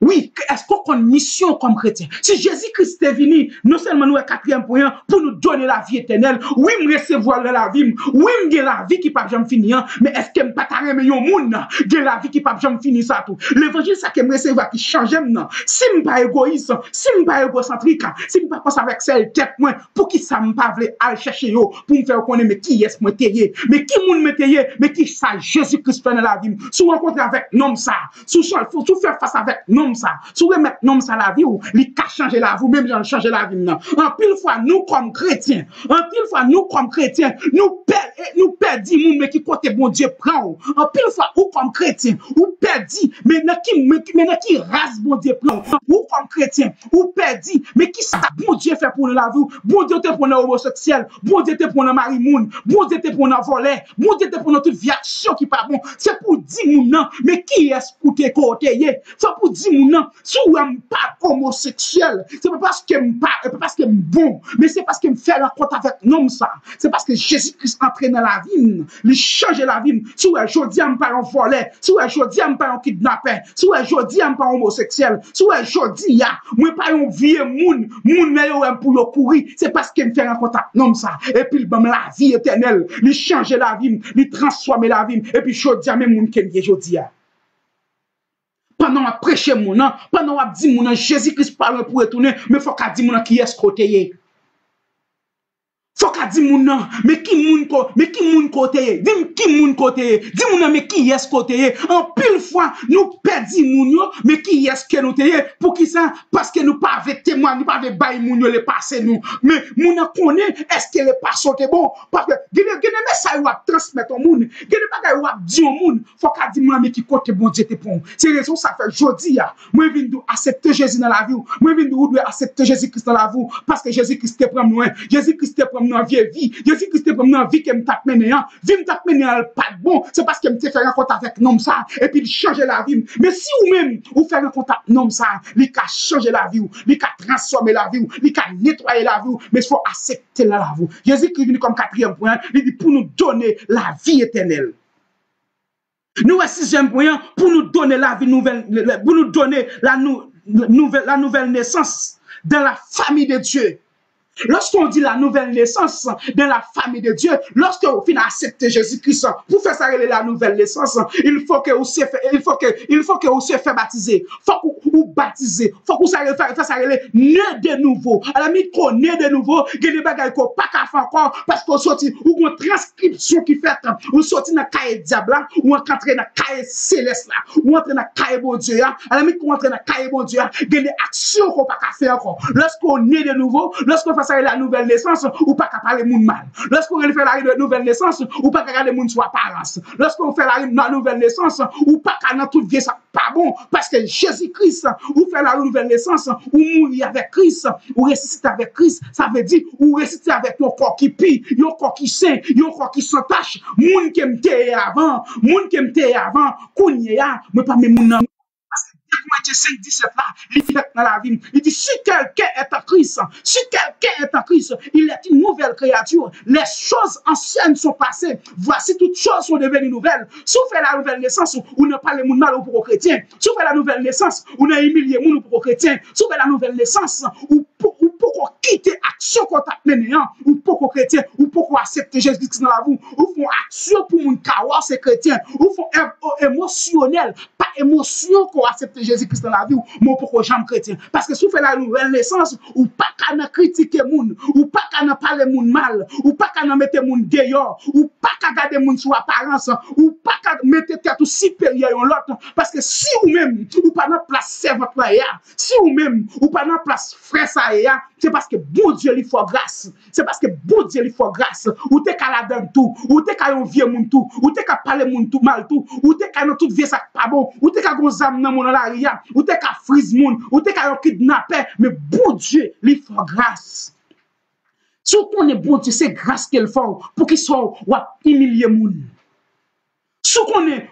Oui, est-ce qu'on a une mission comme chrétien? Si Jésus-Christ est venu, non seulement nous, quatrième point, pour nous donner la vie éternelle, oui, me recevoir la vie, oui, me la vie qui ne peut jamais finir, mais est-ce que je ne peux pas aimer un monde, de la vie qui ne peut jamais finir ça tout? L'évangile, ça que me recevoir qui change maintenant. Si je ne suis pas égoïste, si je ne suis pas égocentrique, si je ne suis pas penser avec celle tête, moi, pour qui ça me pas aller chercher yo, pour me faire connaître, mais qui est-ce moi taillé, mais qui moun me taillé, mais qui ça Jésus-Christ fait dans la vie, si vous rencontrez avec nom ça, si vous faire face avec nom ça, si vous mettez nom ça la vie ou il a changé la vie, même j'en changer la vie non. En pile fois nous comme chrétiens, nous perdons moun mais qui côté bon Dieu prend. En pile fois ou comme chrétien, ou perdit mais qui race bon Dieu prend. Ou comme chrétien, ou perdit mais qui ça bon Dieu fait pour la vie. Bon Dieu te pour un homosexuel, bon Dieu te pour un mari moun, bon Dieu te pour un voleur, bon Dieu te pour toute vie action qui pas bon. C'est pour dire moun non, mais qui est pour te côté? C'est pour dire moun non. Si vous n'êtes pas homosexuel, c'est pas parce que je suis bon, mais c'est parce que je fais rencontre avec l'homme ça. C'est parce que Jésus-Christ entraîne dans la vie, il change la vie. Si vous êtes aujourd'hui, je ne suis pas un voleur, si vous êtes aujourd'hui, je ne suis pas un kidnappeur, si vous êtes aujourd'hui, je ne suis pas un homosexuel, si vous êtes aujourd'hui, je ne suis pas un vieux moun pour courir, c'est parce que je fais rencontre avec l'homme ça. Et puis, la vie éternelle, il change la vie, il transforme la vie, et puis aujourd'hui, même moun qui est aujourd'hui. Pendant à prêcher mon nom, pendant à dire mon nom, Jésus-Christ parle pour retourner, mais il faut qu'à dire mon nom qui est ce côté. Faut qu'à dire mon nom, mais qui moun côté, dis qui moun côté, dis mon nom mais qui est ce côté. En pile fois nous perdons moun yo, mais qui est ce que nous téye pour qui ça? Parce que nous pas avec témoin, nous pas avec bail moun yo les passer nous. Mais moun connaît est-ce que les passer est bon parce que gene message ou transmettre au moun, gene bagay ou dire au moun, faut qu'à dire mon nom mais qui côté bon Dieu te pon. C'est raison ça fait jodi a, moi vinn de accepter Jésus dans la vie, moi vinn de accepter Jésus-Christ dans la vie parce que Jésus-Christ te prend loin, Jésus-Christ te prend dans vieille vie, Jésus-Christ te prend dans vie que me tape mené, vie me tape mené pas bon, c'est parce que me te fait rencontre avec nom ça et puis il change la vie. Mais si ou même ou faire rencontre avec nom ça, il a changer la vie, il a transformer la vie, il a nettoyer la vie, mais il faut accepter la vie. Jésus-Christ vient comme quatrième point, il dit pour nous donner la vie éternelle. Nous sixième point pour nous donner la vie nouvelle, pour nous donner la nouvelle naissance dans la famille de Dieu. Lorsqu'on dit la nouvelle naissance dans la famille de Dieu, lorsque vous finissez accepter Jésus-Christ pour faire ça la nouvelle naissance, il faut que vous se fait baptiser. Il faut que vous baptisez. Il faut que vous fassiez ça né de nouveau. À la limite, qu'on né de nouveau, il y a des bagages qu'on pas qu'à faire encore parce qu'on sortit ou une transcription qui fait, ou sortit dans le cahier diable là, ou entrer dans le cahier céleste là, ou entrer dans le cahier bon Dieu là. À la limite, qu'on entre dans le cahier bon Dieu là, il y a des actions qu'on pas qu'à faire encore. Lorsqu'on né de nouveau, lorsqu'on fait ça la nouvelle naissance, ou pas qu'à parler moun mal. Lorsqu'on fait la nouvelle naissance, ou pas qu'à regarder moun sous apparence. Lorsqu'on fait la nouvelle naissance, ou pas qu'à dans toute vie ça pas bon, parce que Jésus-Christ, ou fait la nouvelle naissance, ou mourir avec Christ, ou ressusciter avec Christ, ça veut dire, ou ressusciter avec ton corps qui pille, ton corps qui saint, ton corps qui s'entache, moun qui m'te avant, kounya, mais pas même moun. Matthieu 5, 17 là, il dit dans la vie, il dit si quelqu'un est en Christ, il est une nouvelle créature. Les choses anciennes sont passées. Voici toutes choses sont devenues nouvelles. Si vous faites la nouvelle naissance, vous ne parlez pas mal pour les chrétiens. Si vous faites la nouvelle naissance, vous ne humiliez pas pour les chrétiens. Si vous faites la nouvelle naissance, ou pour quitter l'action qu'on t'a menée, ou pour les chrétiens, ou pour accepter Jésus-Christ dans la vie, ou font action pour mon kawa, ces chrétiens, ou font émotionnel, pas émotion qu'on accepte Jésus-Christ dans la vie, mais pourquoi j'aime chrétien? Parce que si vous faites la nouvelle naissance, ou pas qu'à critiquer moun, ou pas qu'à parler moun mal, ou pas qu'à mettre moun dehors, ou pas qu'à garder moun sous apparence, ou pas qu'à mettre tête supérieure à l'autre. Parce que si vous-même, ou pas dans place servante là, si vous-même, ou pas dans place frère ça, c'est parce que bon Dieu lui faut grâce. C'est parce que bon Dieu lui faut grâce. Ou t'es qu'à la donne tout, ou t'es qu'à envier moun tout, ou t'es qu'à parler moun tout mal tout, ou t'es qu'à dans toute vie ça pas bon, ou t'es qu'à gros âme dans mon la ou t'es qu'à frise moun, ou t'es qu'à kidnapper, mais bon Dieu lui faut grâce. Si on est bon Dieu, c'est grâce qu'il faut pour qu'il soit humilié moun. Si on est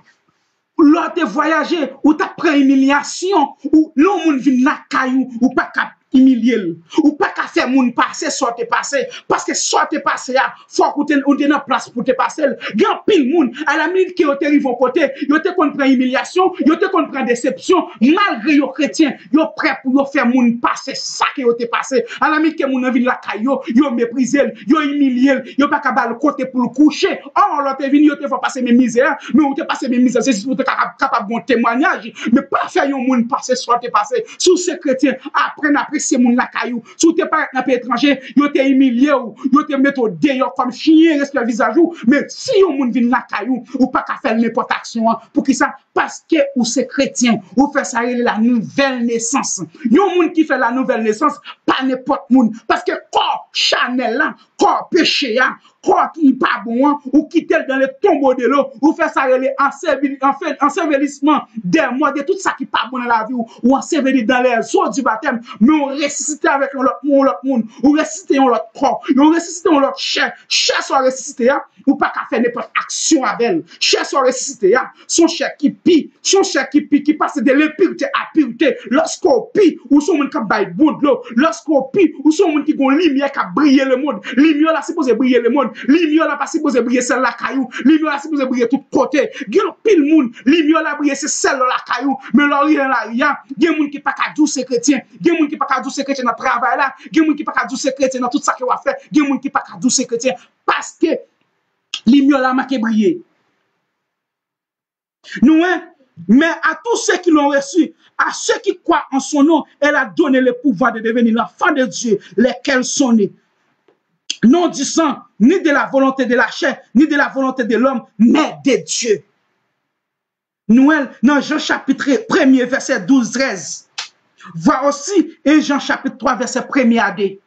lors de voyager, ou t'as pris humiliation, ou l'on moun vient la caillou, ou pas qu'à humilier, ou pas qu'à faire moun passer, soit te passer, parce que soit te passer, faut qu'on ait une place pour te passer. Grand pile moun, à la minute qui te arrive au côté, yo te qu'on prend humiliation, yo te qu'on prend déception, malgré yo chrétien, yo prêt pour yo faire moun passer ça qui yo te passé. À la minute que moun vient la caillou, yo mépriser, yo humilier, yo pas qu'à bal côté pour le coucher. Oh, l'autre vient, yo te fait passer mes misères, mais ou te passer mes misères, c'est pour te capable bon témoignage, mais pas faire yon moun passer, soit te passer. Sous ces chrétiens, après c'est moun la caillou. Si tu pas dans pays étranger, yo te humilié ou yo te mettre au dehors comme chien reste le visage ou mais si yon moun vinn la caillou ou pas qu'à faire n'importe action pour qui ça parce que ou c'est chrétien ou fait ça la nouvelle naissance. Yon moun qui fait la nouvelle naissance pas n'importe moun parce que corps Chanel là, corps péché là, corps qui pas bon ou qui tel dans le tombeau de l'eau ou fait ça ensevelissement des mois de tout ça qui pas bon dans la vie ou enseveli dans les eaux du baptême mais on ressuscité avec l'autre monde ou ressuscité l'autre corps on ressuscité l'autre chair soit ressuscité ou pas qu'à faire n'importe action avec elle chair soit ressuscité son chair qui pie qui passe de l'impureté à pureté lorsqu'on pie ou son monde qui baille bon de l'eau lorsqu'on pie ou son monde qui gon lumière qui briller le monde lumière là c'est supposé briller le monde lumière là pas supposé briller celle la caillou lumière là supposé briller tout côté gen pile monde lumière là briller c'est celle la caillou mais là rien là gen monde qui pas ka douce chrétien gen monde qui pas ka douce chrétien dans travail là gen monde qui pas ka douce chrétien dans tout ça que va faire gen monde qui pas ka douce chrétien parce que lumière là marqué briller nous mais à tous ceux qui l'ont reçu, à ceux qui croient en son nom, elle a donné le pouvoir de devenir l'enfant de Dieu, lesquels sont nés. Non du sang, ni de la volonté de la chair, ni de la volonté de l'homme, mais de Dieu. Noël, dans Jean chapitre 1er, verset 12-13. Voir aussi, et Jean chapitre 3, verset 1er à 2. Il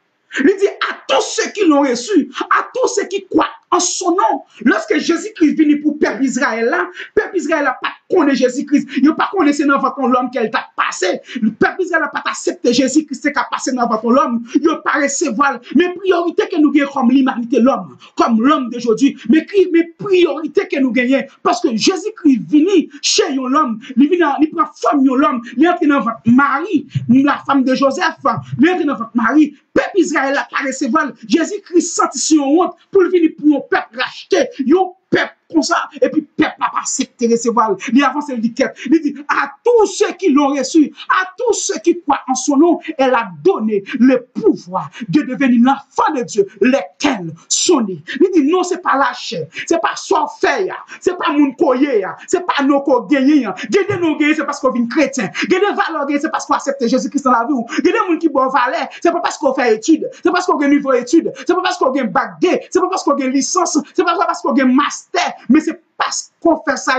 dit à tous ceux qui l'ont reçu, à tous ceux qui croient en son nom. Lorsque Jésus-Christ venu pour peuple Israël là, peuple Israël n'a pas connu Jésus-Christ. Il n'a pas connu dans votre l'homme qu'elle t'a passé. Le peuple Israël n'a pas accepté Jésus-Christ qui a passé dans votre l'homme. Il n'a pas recevoir. Mais priorité que nous gagnons comme l'humanité, l'homme, comme l'homme d'aujourd'hui. Mais priorité que nous gagnons. Parce que Jésus-Christ venu chez l'homme. Il prend femme l'homme. Il entre dans votre mari, la femme de Joseph. Il entre dans votre mari. Peuple Israël n'a pas recevoir. Jésus-Christ senti sur honte pour venir pour un peuple racheté. peuple comme ça, et puis peuple n'a pas accepté recevoir. Il avance, il dit, il dit, à tous ceux qui l'ont reçu, à tous ceux qui croient en son nom, elle a donné le pouvoir de devenir l'enfant de Dieu, lesquels sont nés. Il dit, non, c'est pas la chair, c'est pas son fait, c'est pas mon koye, c'est pas nos ko gagné. Gagné nos gagné, c'est parce qu'on vient chrétien. Gagné valeur, c'est parce qu'on accepte Jésus-Christ dans la vie. Gagné moun qui bon valeur, c'est pas parce qu'on fait études, c'est parce qu'on a niveau études, c'est pas parce qu'on a bac D, c'est pas parce qu'on a licence, c'est pas parce qu'on a master, mais c'est parce qu'on fait ça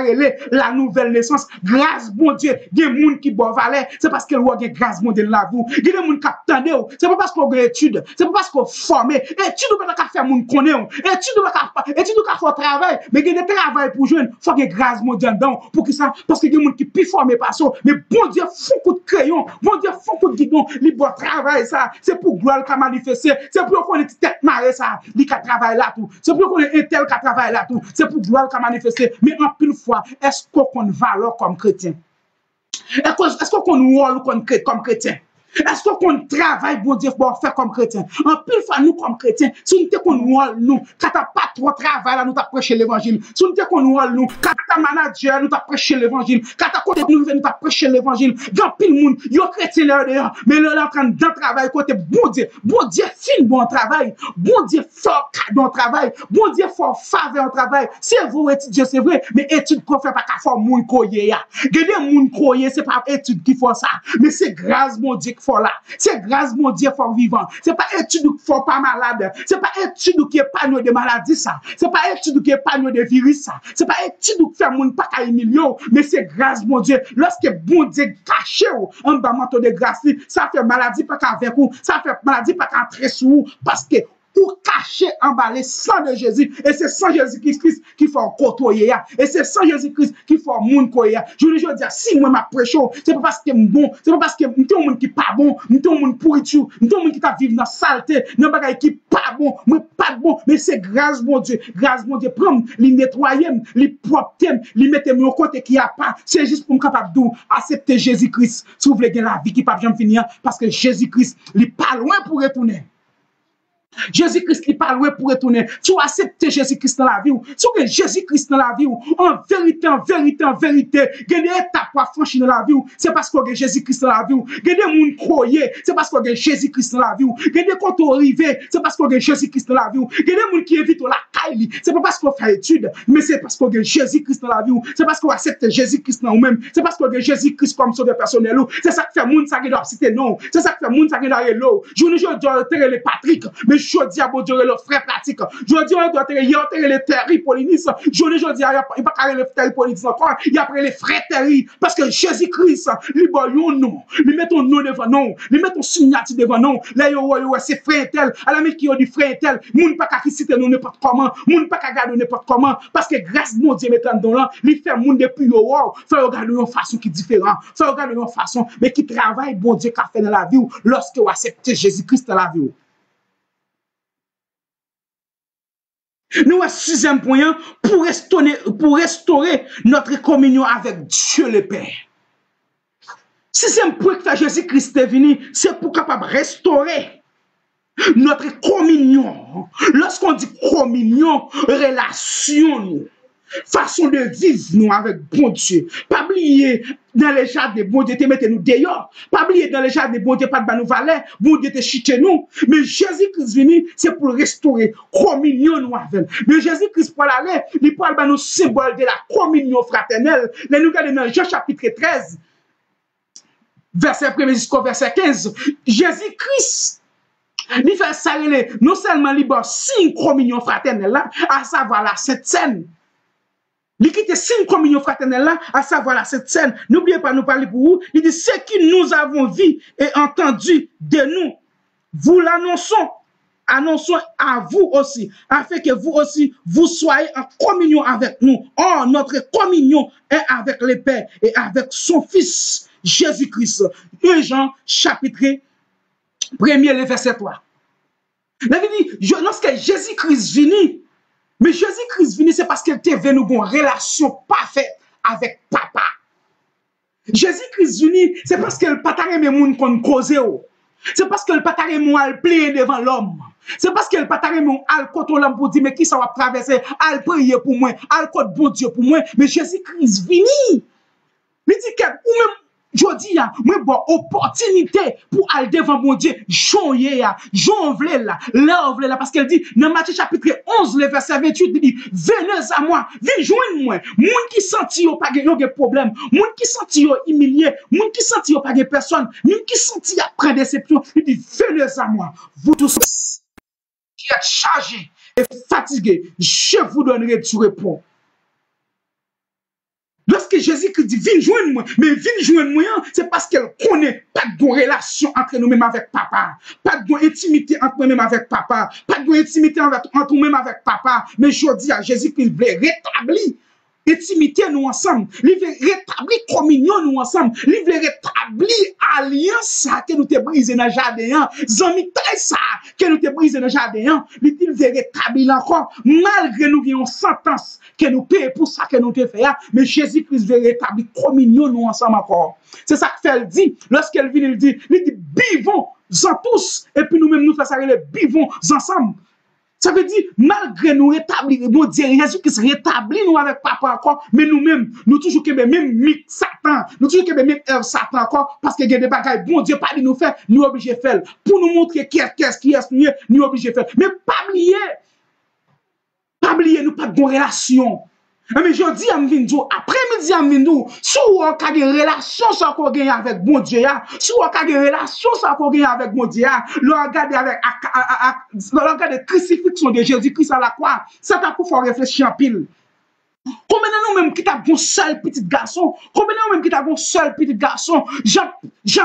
la nouvelle naissance. Grâce bon Dieu, il y a des gens qui bon valeur, c'est parce que a grâce bon Dieu la vie. Il y a des gens qui attendent, c'est pas parce qu'on a études, c'est pas parce qu'on formé. Études pas qu'à faire moun connaît, études pas faire travail, mais il y a des travail pour joindre, faut que grâce bon Dieu dedans pour que ça parce que il y a des gens qui plus formé par ça, mais bon Dieu font coup de crayon, bon Dieu font coup de guidon, il bon travail ça, c'est pour gloire qu'a manifester, c'est pour qu'on ait tête marée ça, il qu'a travail là tout. C'est pour qu'on ait un tel qu'a travail là tout, c'est pour gloire qu'a manifester. Mais en pile fois, est-ce qu'on a valeur comme chrétien? Est-ce qu'on a rôle comme chrétien? Est-ce qu'on travaille, bon Dieu, pour faire comme chrétien? En pile fois, nous, comme chrétiens, si nous avons nous, quand tu n'as pas trop de travail, là, nous t'as prêché l'évangile. Si nous avons nous, quand tu as manager, nous t'as prêché l'évangile. Quand tu as côté nous, nous t'as prêché l'évangile. Dans pile monde, il y a chrétien là dehors, mais là, en train de travailler côté bon Dieu, fin bon travail, bon Dieu, fort bon travail, bon Dieu, fort faveur travail. C'est vous étudier, c'est vrai, mais étude qu'on fait pas qu'à faire moun koye ya. Gade moun koye, c'est pas étude qui fait ça, mais c'est grâce, mon Dieu, faut là. C'est grâce, mon Dieu, fort vivant. C'est pas étude qui faut pas malade. C'est pas étude qui est pas de maladie, ça. C'est pas étude qui est pas de virus, ça. C'est pas étude qui fait moun pas qu'à million, mais c'est grâce, mon Dieu. Lorsque bon Dieu caché en bas manteau de grâce, ça fait maladie pas qu'avec vous, ça fait maladie pas qu'entrer sur vous, parce que pour cacher, emballer sang de Jésus. Et c'est sang Jésus-Christ qui fait côtoyer. Et c'est sang Jésus-Christ qui fait moun koye. Je veux dire, si moi m'a prêché, c'est pas parce que bon, c'est pas parce que m'te un monde qui pas bon, m'te un monde pourriture, m'te un monde qui t'a vivre dans saleté, dans bagay qui pas bon, mais pas bon, mais c'est grâce mon Dieu, prendre, les nettoyer, les propre, les mettre au côté qui a pas. C'est juste pour me capable d'accepter Jésus-Christ. Si vous voulez gagner la vie qui pas jamais finir, parce que Jésus-Christ, il est pas loin pour retourner. Jésus-Christ qui parle pour retourner. Tu acceptes Jésus-Christ dans la vie. Tu as Jésus-Christ dans la vie. En vérité, il y a des étapes pour franchir dans la vie. C'est parce qu'on a Jésus-Christ dans la vie. Il y a des gens croyés. C'est parce qu'on a Jésus-Christ dans la vie. Il y a des comptes arrivés. C'est parce qu'on a Jésus-Christ dans la vie. Il y a des gens qui évitent la caille. C'est pas parce qu'on fait étude, mais c'est parce qu'on a Jésus-Christ dans la vie. C'est parce qu'on accepte Jésus-Christ dans nous-mêmes. C'est parce qu'on a Jésus-Christ comme sauveur personnel. C'est ça qui fait moun ça qui doit citer non. C'est ça qui fait moun ça qui doit l'eau. Je dois te les Patrick, mais je dis à bon Dieu le frère pratique. Je dis on doit te les Terry Polynice. Je dis il pas carré le Terry Polynice encore. Il après les frères Terry parce que Jésus-Christ lui bon nom. Lui met ton nom devant nous. Lui met ton signature devant nous. Là yo c'est frère tel. À la même qui dit frère tel. Moun pas qu'à citer nous n'importe comment. Moun pas qu'à garder n'importe comment parce que grâce mon Dieu mettant dans là, lui fait moun depuis wow. Fait regarder une façon qui différent. Fait regarder une façon mais qui travaille bon Dieu qu'a fait dans la vie lorsque vous acceptez Jésus-Christ dans la vie. Nous, sixième point, pour restaurer notre communion avec Dieu le Père. Sixième point que Jésus-Christ est venu, c'est pour capable restaurer notre communion. Lorsqu'on dit communion, relation, façon de vivre nous avec bon Dieu. Pas oublier dans les jardins de bon Dieu, te mettez nous dehors. Pas oublier dans les jardins de bon Dieu, pas de nous valer, bon Dieu te chiter nous. Mais Jésus-Christ venu, c'est pour restaurer communion nous avec. Mais Jésus-Christ pour aller, il parle de nous symbole de la communion fraternelle. Là nous regardons dans Jean chapitre 13, verset 1 jusqu'au verset 15. Jésus-Christ il fait ça, non seulement il y a 5 communions fraternelles là, à savoir la Sainte Seine. Il quitte 5 communions fraternelles là, à savoir la Sainte Seine. N'oubliez pas nous parler pour vous. Il dit ce que nous avons vu et entendu de nous, vous l'annonçons. Annonçons à vous aussi, afin que vous aussi, vous soyez en communion avec nous. Or, notre communion est avec le Père et avec son Fils, Jésus-Christ. 1 Jean, chapitre 1er, le verset 3. La vie dit, lorsque Jésus-Christ venu, mais Jésus-Christ venu, c'est parce qu'il était venu une relation parfaite avec Papa. Jésus-Christ venu, c'est parce que le Papa aime moun kon cause. C'est parce que le Papa aime moi le plein devant l'homme. C'est parce qu'elle pas taré mon al côté l'homme pour dire mais qui ça va traverser, al prier pour moi, al côté bon Dieu pour moi, mais Jésus-Christ vini. Il dit que ou même je dis moi bon opportunité pour aller devant mon Dieu, j'en vle là parce qu'elle dit dans Matthieu chapitre 11 le verset 28 il dit venez à moi, venez joindre moi, moun qui senti yo pas de problème, moun qui senti yo humilié, moun qui senti yo pas de personne, moun qui senti après déception, il dit venez à moi, vous tous qui êtes chargés et fatigués, je vous donnerai du repos. Lorsque Jésus-Christ dit, viens joindre moi, mais viens joindre moi, c'est parce qu'elle connaît pas de relation entre nous-mêmes avec papa, pas de intimité entre nous-mêmes avec papa, pas de intimité entre nous-mêmes avec papa. Mais je dis à Jésus-Christ, il veut rétablir intimité nous ensemble, il veut rétablir communion nous ensemble, il veut rétablir alliance que nous te brisé dans le jardin, zami ça que nous te brisé dans le jardin, il veut rétablir encore, malgré nous avons sentence que nous payons pour ça que nous te fait, mais Jésus-Christ veut rétablir communion nous ensemble encore. C'est ça qu'elle dit, lorsqu'elle vient, il dit, vivons en tous, et puis nous-mêmes nous faisons les vivons ensemble. Ça veut dire, malgré nous rétablir, bon Dieu, Jésus-Christ rétablit nous avec papa encore, mais nous-mêmes, nous toujours que même Satan, nous toujours que même Satan encore, parce que il y a des bagailles, bon Dieu, pas de nous faire, nous obligés de faire. Pour nous montrer qui est, nous obligés de faire. Mais pas oublier, nous pas de bonne relation. Mais je dis à m'vindou, après-midi à m'vindou, si vous avez une relation sans qu'on gagne avec bon Dieu, si vous avez une relation sans qu'on gagne avec bon Dieu, le regard de crucifixion de Jésus-Christ à la croix, ça t'a pour faire réfléchir en pile. Combien de nous-mêmes qui t'avons un seul petit garçon, combien de nous-mêmes qui t'avons un seul petit garçon, j'ai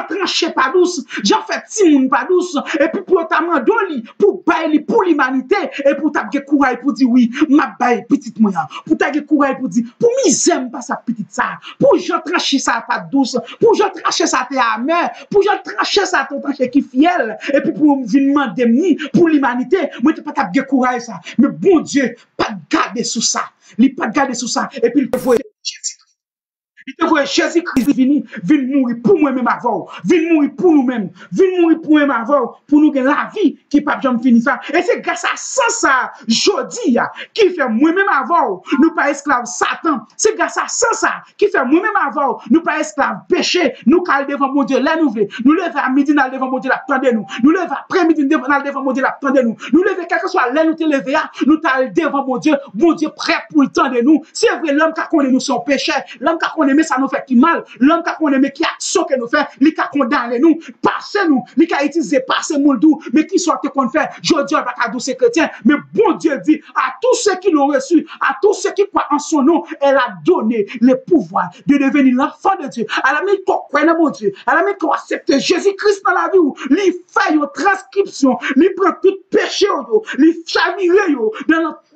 tranché pas douce, j'ai fait timoun pas douce, et puis pour t'amener d'oli, pour bailler pour l'humanité, et pour t'avoir courage pour dire oui, ma baille petite moyen, pour t'avoir courage pour dire, pour m'aime pas sa petite ça, pour j'ai tranché ça pas douce, pour j'ai tranché ça t'es amer, pour j'ai tranché ça ton tranché qui fiel, et puis pour venir demander pour l'humanité, moi t'es pas t'avoir courage ça, mais bon Dieu, pas garder sous ça. Il pas garder sous ça et puis il te voit Jésus-Christ vient mourir pour moi-même avant, vient mourir pour nous-mêmes, vient mourir pour nous-mêmes avant, pour nous gagner la vie qui pas jamais finir ça. Et c'est grâce à ça, jodi qui fait moi-même avant, nous pas esclaves Satan. C'est grâce à ça qui fait moi-même avant, nous pas esclaves péché, nous cal devant mon Dieu, là nous voulons, nous lever à midi dans devant mon Dieu, l'attendez nous, nous lever après-midi dans devant mon Dieu, l'attendez nous, nous lever quel que soit là nous te lever, nous t'al devant mon Dieu prêt pour le temps de nous. C'est vrai l'homme qui connaît nous son péché, l'homme qui connaît mais ça nous fait qui mal, l'homme qui connaît mais qui action que nous fait, lui qui condamne nous, passer nous, lui qui utiliser passer moldou, mais qui soit qu'on fait, je dis pas à tous ces chrétiens, mais bon Dieu dit à tous ceux qui l'ont reçu, à tous ceux qui croient en son nom, elle a donné le pouvoir de devenir l'enfant de Dieu. À la minute qu'on croit dans mon Dieu, à la minute qu'on accepte Jésus-Christ dans la vie, lui fait une transcription, lui prend tout péché, lui chavire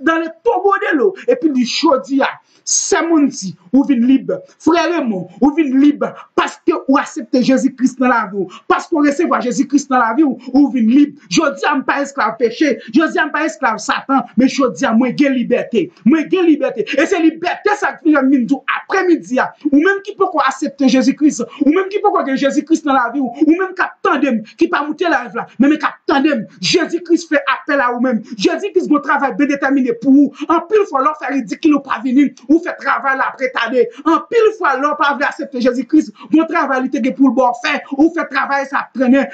dans les tombeaux de l'eau, et puis lui choisit. C'est mon dit, ou vin libre, frère et moi, ou vin libre, parce que ou accepte Jésus-Christ dans la vie, parce qu'on recevoir Jésus-Christ dans la vie, ou vin libre. Je dis à pas esclave péché, je dis à pas esclave Satan, mais je dis à moi gain liberté, et c'est liberté ça qui vient après-midi, ou même qui peut accepter Jésus-Christ, ou même qui peut avoir Jésus-Christ dans la vie, ou même qui tandem, qui pas monter la vie là, même qui tandem, Jésus-Christ fait appel à vous-même, Jésus-Christ doit travail bien déterminé pour vous, en pile fois l'on fait ridicule ou pas venir, ou fait travail après t'année. En pile fois, l'on pas accepter Jésus-Christ. Mon travail, il était pour le bon faire. Ou fait travail, ça prenait.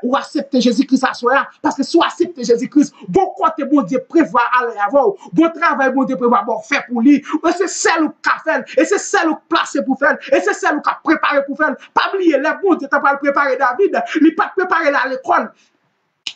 Ou accepter Jésus-Christ à soi. Parce que soit accepter Jésus-Christ, bon côté, bon Dieu prévoit aller avant. Bon travail, bon Dieu prévoit bon faire pour lui. Et c'est celle qui a fait. Et c'est celle qui a placé pour faire. Et c'est celle qui a préparé pour faire. Pas oublier, là, bon Dieu, t'as pas préparé David. Il pas préparé à l'école.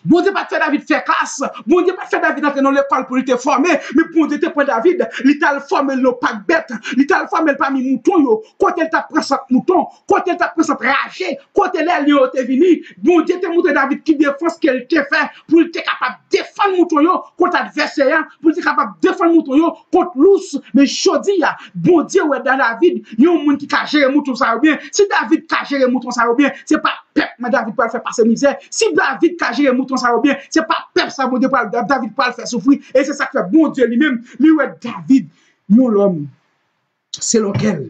Bon Dieu pas fait David faire classe. Bon Dieu pas fait David entrer dans l'école pour te former. Mais bon Dieu te prend David. Il t'a formé le pas bête. Il t'a formé le pas mi mouton yo. Quand elle t'a pris ça mouton. Quand elle t'a pris ça ragé. Quand elle est lion te vini. Bon Dieu te montre David qui défend ce qu'elle te fait. Pour être capable de défendre mouton yo contre adversaire. Pour être capable de défendre mouton yo contre l'ours. Mais jodi ya. Bon Dieu ouais dans David. Yon moun qui ka gérer mouton ça bien. Si David ka gérer mouton ça bien. C'est pas pep mais David peut le faire passer misère. Si David ka gérer mouton ça va bien, c'est pas peuple ça bon Dieu David pas le faire souffrir et c'est ça que fait bon Dieu lui-même lui ouais David nous l'homme c'est lequel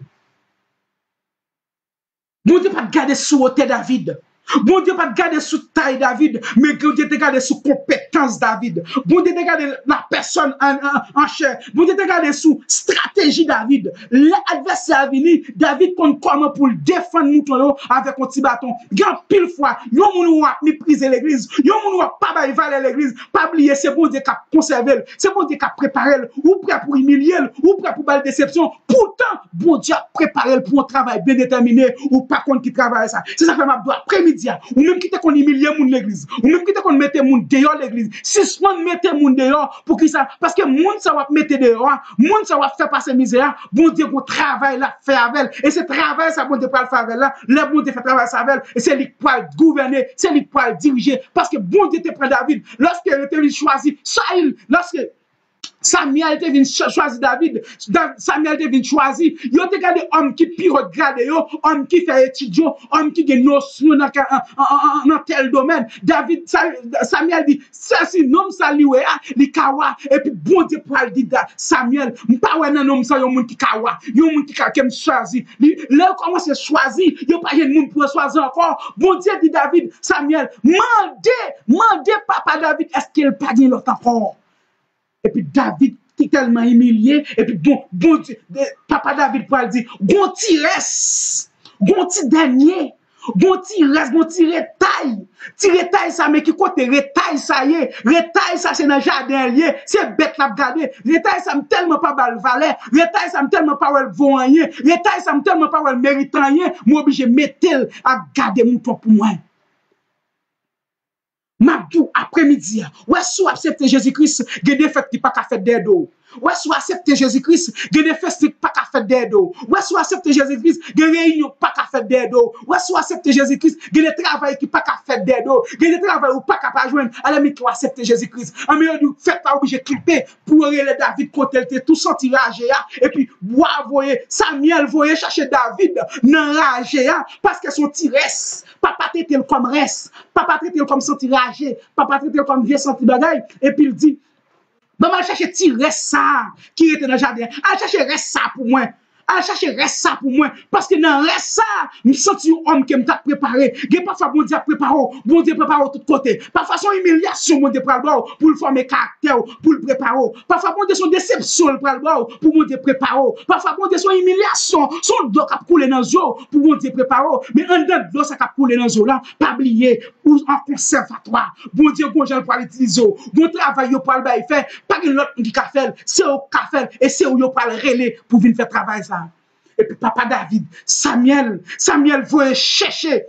bon Dieu pas garder sous David Bon Dieu pas garder sous taille David, mais bon Dieu te garder sous compétence David. Bon Dieu te garder la personne en chair. Bon Dieu te garder sous stratégie David. L'adversaire venu, David compte comment pour défendre mouton avec un petit bâton. Grand pile fois, yon moun ou a mépriser l'église, yon moun ou a pas valer l'église, pas oublier c'est bon Dieu qui a conservé, c'est bon Dieu qui a préparé, ou prêt pour humilier, ou prêt pour belle déception. Pourtant, bon Dieu a préparé pour un travail bien déterminé, ou pas contre qui travaille ça. C'est ça que m'a doit après-midi. Ou même qui te qu'on humilier moun l'église, ou même qui te qu'on mette moun dehors l'église. Si souvent mette moun dehors pour qui ça? Parce que moun ça va mettre dehors, moun ça va faire passer misère. Bon Dieu qu'on travaille là fait avec, et ce travail ça bon Dieu pas le faire avec là, le bon Dieu fait travail ça avec, et c'est lui qui va gouverner, c'est lui qui va diriger. Parce que bon Dieu te prend David, lorsqu'il était choisi, lorsque Samuel était venu choisir David. Samuel était venu choisir. Il a regardé homme qui pire regarde, homme qui fait étudier, homme qui a notion dans tel domaine. David, Samuel dit, ça c'est nom ça liwe, li kawa. Et puis bon Dieu pour le dire Samuel, pas ouais non ça yon moun qui kawa, yon moun qui me choisi. Là commence à choisir, yon pas yon moun pour choisir encore. Bon Dieu dit David, Samuel, mandez papa David, est-ce qu'il pas dit l'autre encore? Et puis David qui est tellement humilié, et puis bon Dieu, papa David pour dire, bon tiresse, bon ti dernier, bon tiresse, bon retaille ça, mais qui côté retaille ça y est, retaille ça c'est dans le jardin lié, c'est bête la regarder, retaille ça tellement pas bal valet, retaille ça tellement pas wel vaut rien, retaille ça tellement pas wel méritant rien, moi obligé mettre à garder mouton pour moi. Mabdou après-midi, ouais, soit accepter Jésus-Christ, il y a des fêtes qui pas qu'à faire des dos. Ouais, soit accepter Jésus-Christ, il y a des fêtes qui pas qu'à faire des dos. Ouais, soit accepter Jésus-Christ, il y a des réunions pas qu'à faire des dos. Ouais, soit accepter Jésus-Christ, il y a des travail qui pas qu'à faire des dos. Il y a des travail ou pas qu'à pas joindre. À la limite, accepter Jésus-Christ. En meilleur du fait pas obligé de clipper pour aller David côté le tout senti rage et puis voyez Samuel voyez chercher David dans rage parce que son tiresse. Papa traite comme reste, papa traite comme senti rage, papa traite comme vieux senti bagaille et puis il dit maman chercher tirer ça qui était dans le jardin. Elle chercher reste ça pour moi. Elle chercher reste ça pour moi. Parce que dans reste ça, je sens un homme qui m'a préparé. Et parfois, bon Dieu prépare, bon Dieu prépare de tous côtés. Parfois, son humiliation, bon Dieu prépare pour le former caractère, pour le préparer. Parfois, bon Dieu, son déception, le prépare pour bon Dieu préparer. Parfois, bon Dieu, son humiliation, son dos qui a coulé dans l'eau pour bon Dieu préparer. Mais en dedans de l'eau, ça a coulé dans l'eau là, pas oublier, ou en conservatoire. Bon Dieu, bon Dieu, pour l'utiliser. Bon travail, pour le faire. Pas que l'autre qui a fait, c'est au café et c'est où il peut le relayer pour venir faire travail ça. Et puis papa David, Samuel voulait chercher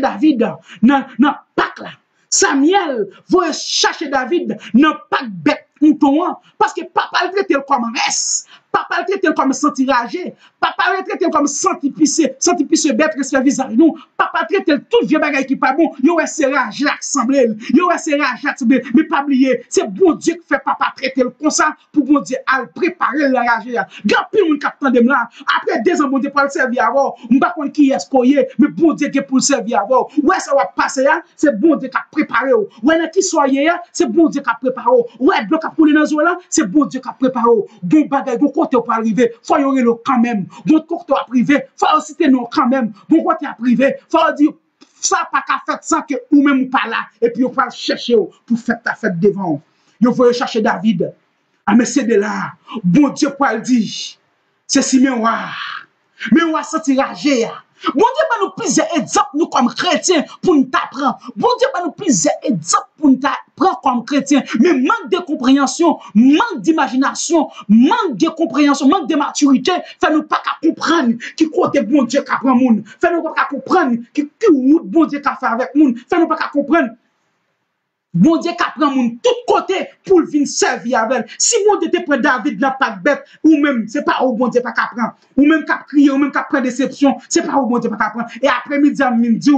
David dans Pâques là. Samuel voulait chercher David dans Pâques bête mouton parce que papa le traitait comme reste. Papa le traite comme senti ragé. Papa le traite comme senti pisse bête respect visage nous. Papa le traite tout vieux bagay qui pas bon. Yo c'est rage là semblé. Yo c'est rage là mais pas oublier, c'est bon Dieu qui fait papa traiter comme ça pour bon Dieu à préparer la rage là. Grand pile moun captant dem là. Après 2 ans bon Dieu pour le servir avant. On pas connait qui est koyé mais bon Dieu qui pour le servir avant. Ouais ça va passer là, c'est bon Dieu qui a préparé. Ouais qui soyez c'est bon Dieu qui a préparé. Ouais bloc a pour dans zo là, c'est bon Dieu qui a préparé. Bon bagay côté pour arriver, faut y aller quand même. Bon côté à privé, faut citer non quand même. Bon côté à privé, faut dire ça pas qu'à faire ça que ou même ou pas là et puis on va chercher pour faire ta fête devant. Yo faut chercher David. Ah mais c'est de là. Bon Dieu pour le dire. C'est Simeon. Mais on va sentir ragé. Bon Dieu va nous plusieurs exemples nous comme chrétiens pour nous apprendre. Bon Dieu va nous plusieurs exemples pour nous apprendre comme chrétiens. Mais manque de compréhension, manque d'imagination, manque de compréhension, manque de maturité, fait nous pas qu'à comprendre qui côté bon Dieu qui apprend monde. Fait nous pas qu'à comprendre qui route bon Dieu qui fait avec monde. Fait nous pas qu'à comprendre. Bon Dieu qui apprend moun tout côté pour venir servir avec. Si bon Dieu te prend David là pas bête ou même c'est pas au bon Dieu pas qu'apprend ou même qu'à crier ou même qu'à prendre déception, c'est pas au bon Dieu pas qu'apprend. Et après-midi me dit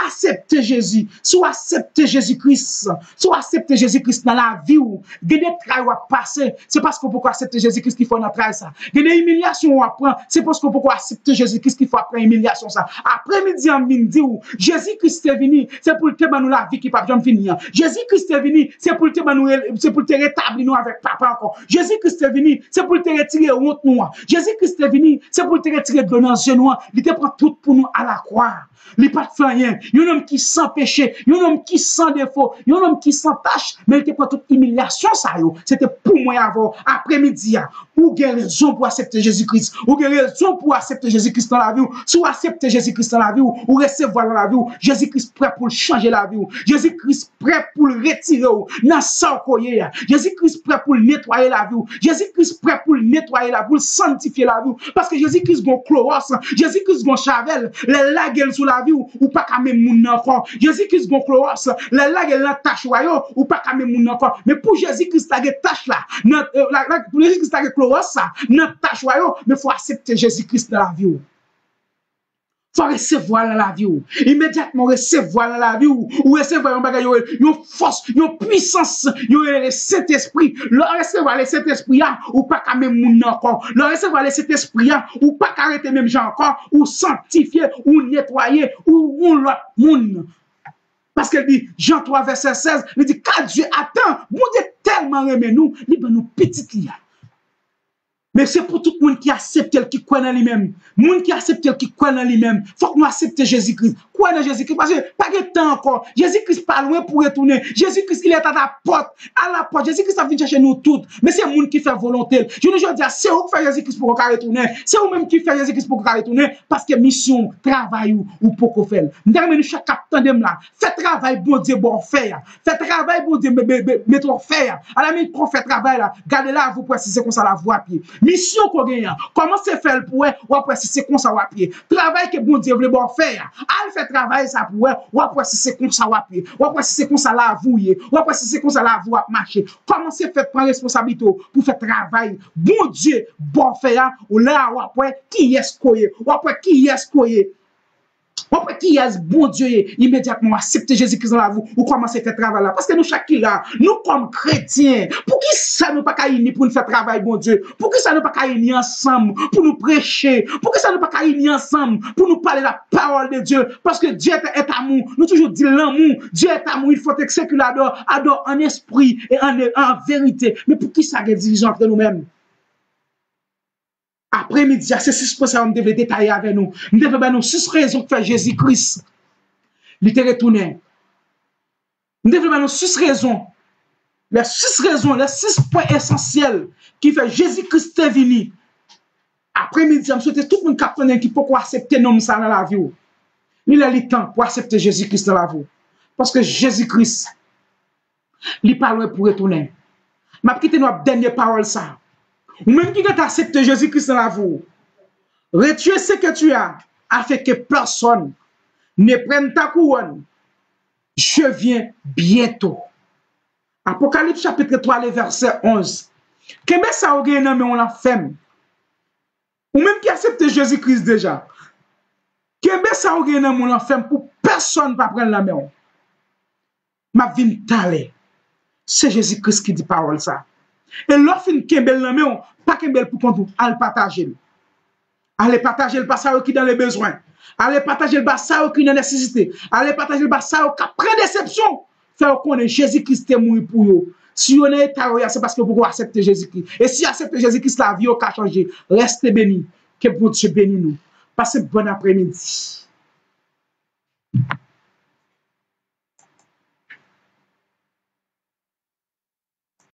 acceptez Jésus, soit acceptez Jésus-Christ, soit acceptez Jésus-Christ dans la vie ou des travail à passer, c'est parce que pourquoi accepter Jésus-Christ qu'il faut notre travail ça. Des humiliations à prendre, c'est parce que pourquoi accepter Jésus-Christ qu'il faut après humiliation ça. Après-midi me dit Jésus-Christ est venu, c'est pour te nous la vie qui pas jamais finir. Jésus-Christ est venu, c'est pour te rétablir nous avec papa encore. Jésus-Christ est venu, c'est pour te retirer honte nous. Jésus-Christ est venu, c'est pour te retirer de nos genoux. Il te prend tout pour nous à la croix. Il pas de rien. Un homme qui sans péché, un homme qui sans défaut, un homme qui sans tâche, mais il était pas toute humiliation ça yo. C'était pour moi avant après-midi ou gain raison pour accepter Jésus-Christ, ou gain raison pour accepter Jésus-Christ dans la vie, si vous acceptez Jésus-Christ dans la vie, ou recevoir dans la vie, Jésus-Christ prêt pour changer la vie, Jésus-Christ prêt pour le retirer dans sa koye, Jésus-Christ prêt pour nettoyer la vie, Jésus-Christ prêt pour nettoyer la vie, pour sanctifier la vie, parce que Jésus-Christ gon chloros, Jésus-Christ gon chavel, les lagues sous la vie ou pas ka même moun encore, Jésus-Christ gon chloros, les lagues la tache ou pas ka même moun encore, mais pour Jésus-Christ la tâche là, pour Jésus-Christ la chloros ça, notre tâche mais faut accepter Jésus-Christ dans la vie. Faut recevoir dans la vie. Immédiatement recevoir dans la vie ou recevoir un bagage, une force, une puissance, le Saint-Esprit. Le recevoir le Saint-Esprit ou pas quand même moun encore. Le recevoir le Saint-Esprit ou pas arrêter même gens encore ou sanctifier ou nettoyer ou l'autre moun. Parce qu'elle dit, Jean 3, verset 16, il dit, car Dieu attend, bon Dieu tellement aimé nous, il va nous petites liens. Mais c'est pour tout le monde qui accepte, qui croit dans lui-même. Le monde qui accepte, qui croit dans lui-même. Il faut que nous acceptions Jésus-Christ. Croire dans Jésus-Christ. Parce que pas de temps encore. Jésus-Christ pas loin pour retourner. Jésus-Christ, il est à la porte. À la porte. Jésus-Christ a venu chercher nous toutes. Mais c'est le monde qui fait volonté. Je veux dire, c'est vous qui fait Jésus-Christ pour qu'on retourner. C'est vous-même qui fait Jésus-Christ pour qu'on retourner. Parce que mission, travail ou pour qu'on fait. Nous chaque tandem là. Fait travail, bon Dieu, bon faire. Fait travail, bon Dieu, mettons faire. À la minute qu'on fait travail là, gardez là, vous précisez comme ça la voie à pied. Mission qu'on gagne, comment c'est faire pour ou après si c'est comme ça à pied. Travail que bon Dieu veut bon faire. Al fait travail ça pour ou après si c'est comme ça à pied. Ou après si c'est comme ça la vouiller. Ou après si c'est comme ça la voie marcher. Comment c'est fait prendre responsabilité pour faire travail. Bon Dieu bon faire ou là ou après qui est-ce koye. Ou après qui est-ce koye. Après qui est bon Dieu immédiatement accepter Jésus-Christ dans la vie ou commencer à faire travail là parce que nous chaque là nous comme chrétiens pour qui ça nous pas unis pour nous faire travail bon Dieu pour qui ça nous pas unis ensemble pour nous prêcher pour qui ça nous pas unis ensemble pour nous parler la parole de Dieu parce que Dieu est amour nous toujours dit l'amour Dieu est amour il faut que séculer adore en esprit et en vérité mais pour qui ça des divisions entre nous-mêmes. Après-midi, c'est 6 pour ça qu'on devait détailler avec nous. Nous devons nous 6 raisons pour faire Jésus-Christ. Il était retourné. Nous devons nous 6 raisons. Les 6 raisons, les 6 points essentiels qui fait Jésus-Christ est venu. Après-midi, je souhaite tout le monde capter qui peut accepter nous ça dans la vie. Il a le temps pour accepter Jésus-Christ dans la vie. Parce que Jésus-Christ, il parle pour retourner. Je vais quitter notre dernière parole ça. Ou même qui a accepté Jésus-Christ dans la vie, retirer ce que tu as, afin que personne ne prenne ta couronne. Je viens bientôt. Apocalypse chapitre 3, le verset 11. Qu'est-ce que ça a gagné, mais on l'a fait. Ou même qui accepte Jésus-Christ déjà. Qu'est-ce que ça a gagné, mais on l'a fait pour personne ne prendre la main. Ma vie t'allait. C'est Jésus-Christ qui dit parole ça. Et l'offre kembel nan men, pas kembel pour qu'on al partager. Allez partager le passage qui dans les besoins. Allez partager le passage qui dans la nécessité. Allez partager le passage qui après déception. Faire connaître Jésus-Christ est mort pour vous. Si on est taroya, c'est parce que vous acceptez Jésus-Christ. Et si vous acceptez Jésus-Christ, la vie a changé. Restez bénis. Que bon Dieu bénisse nous. Passez bon après-midi.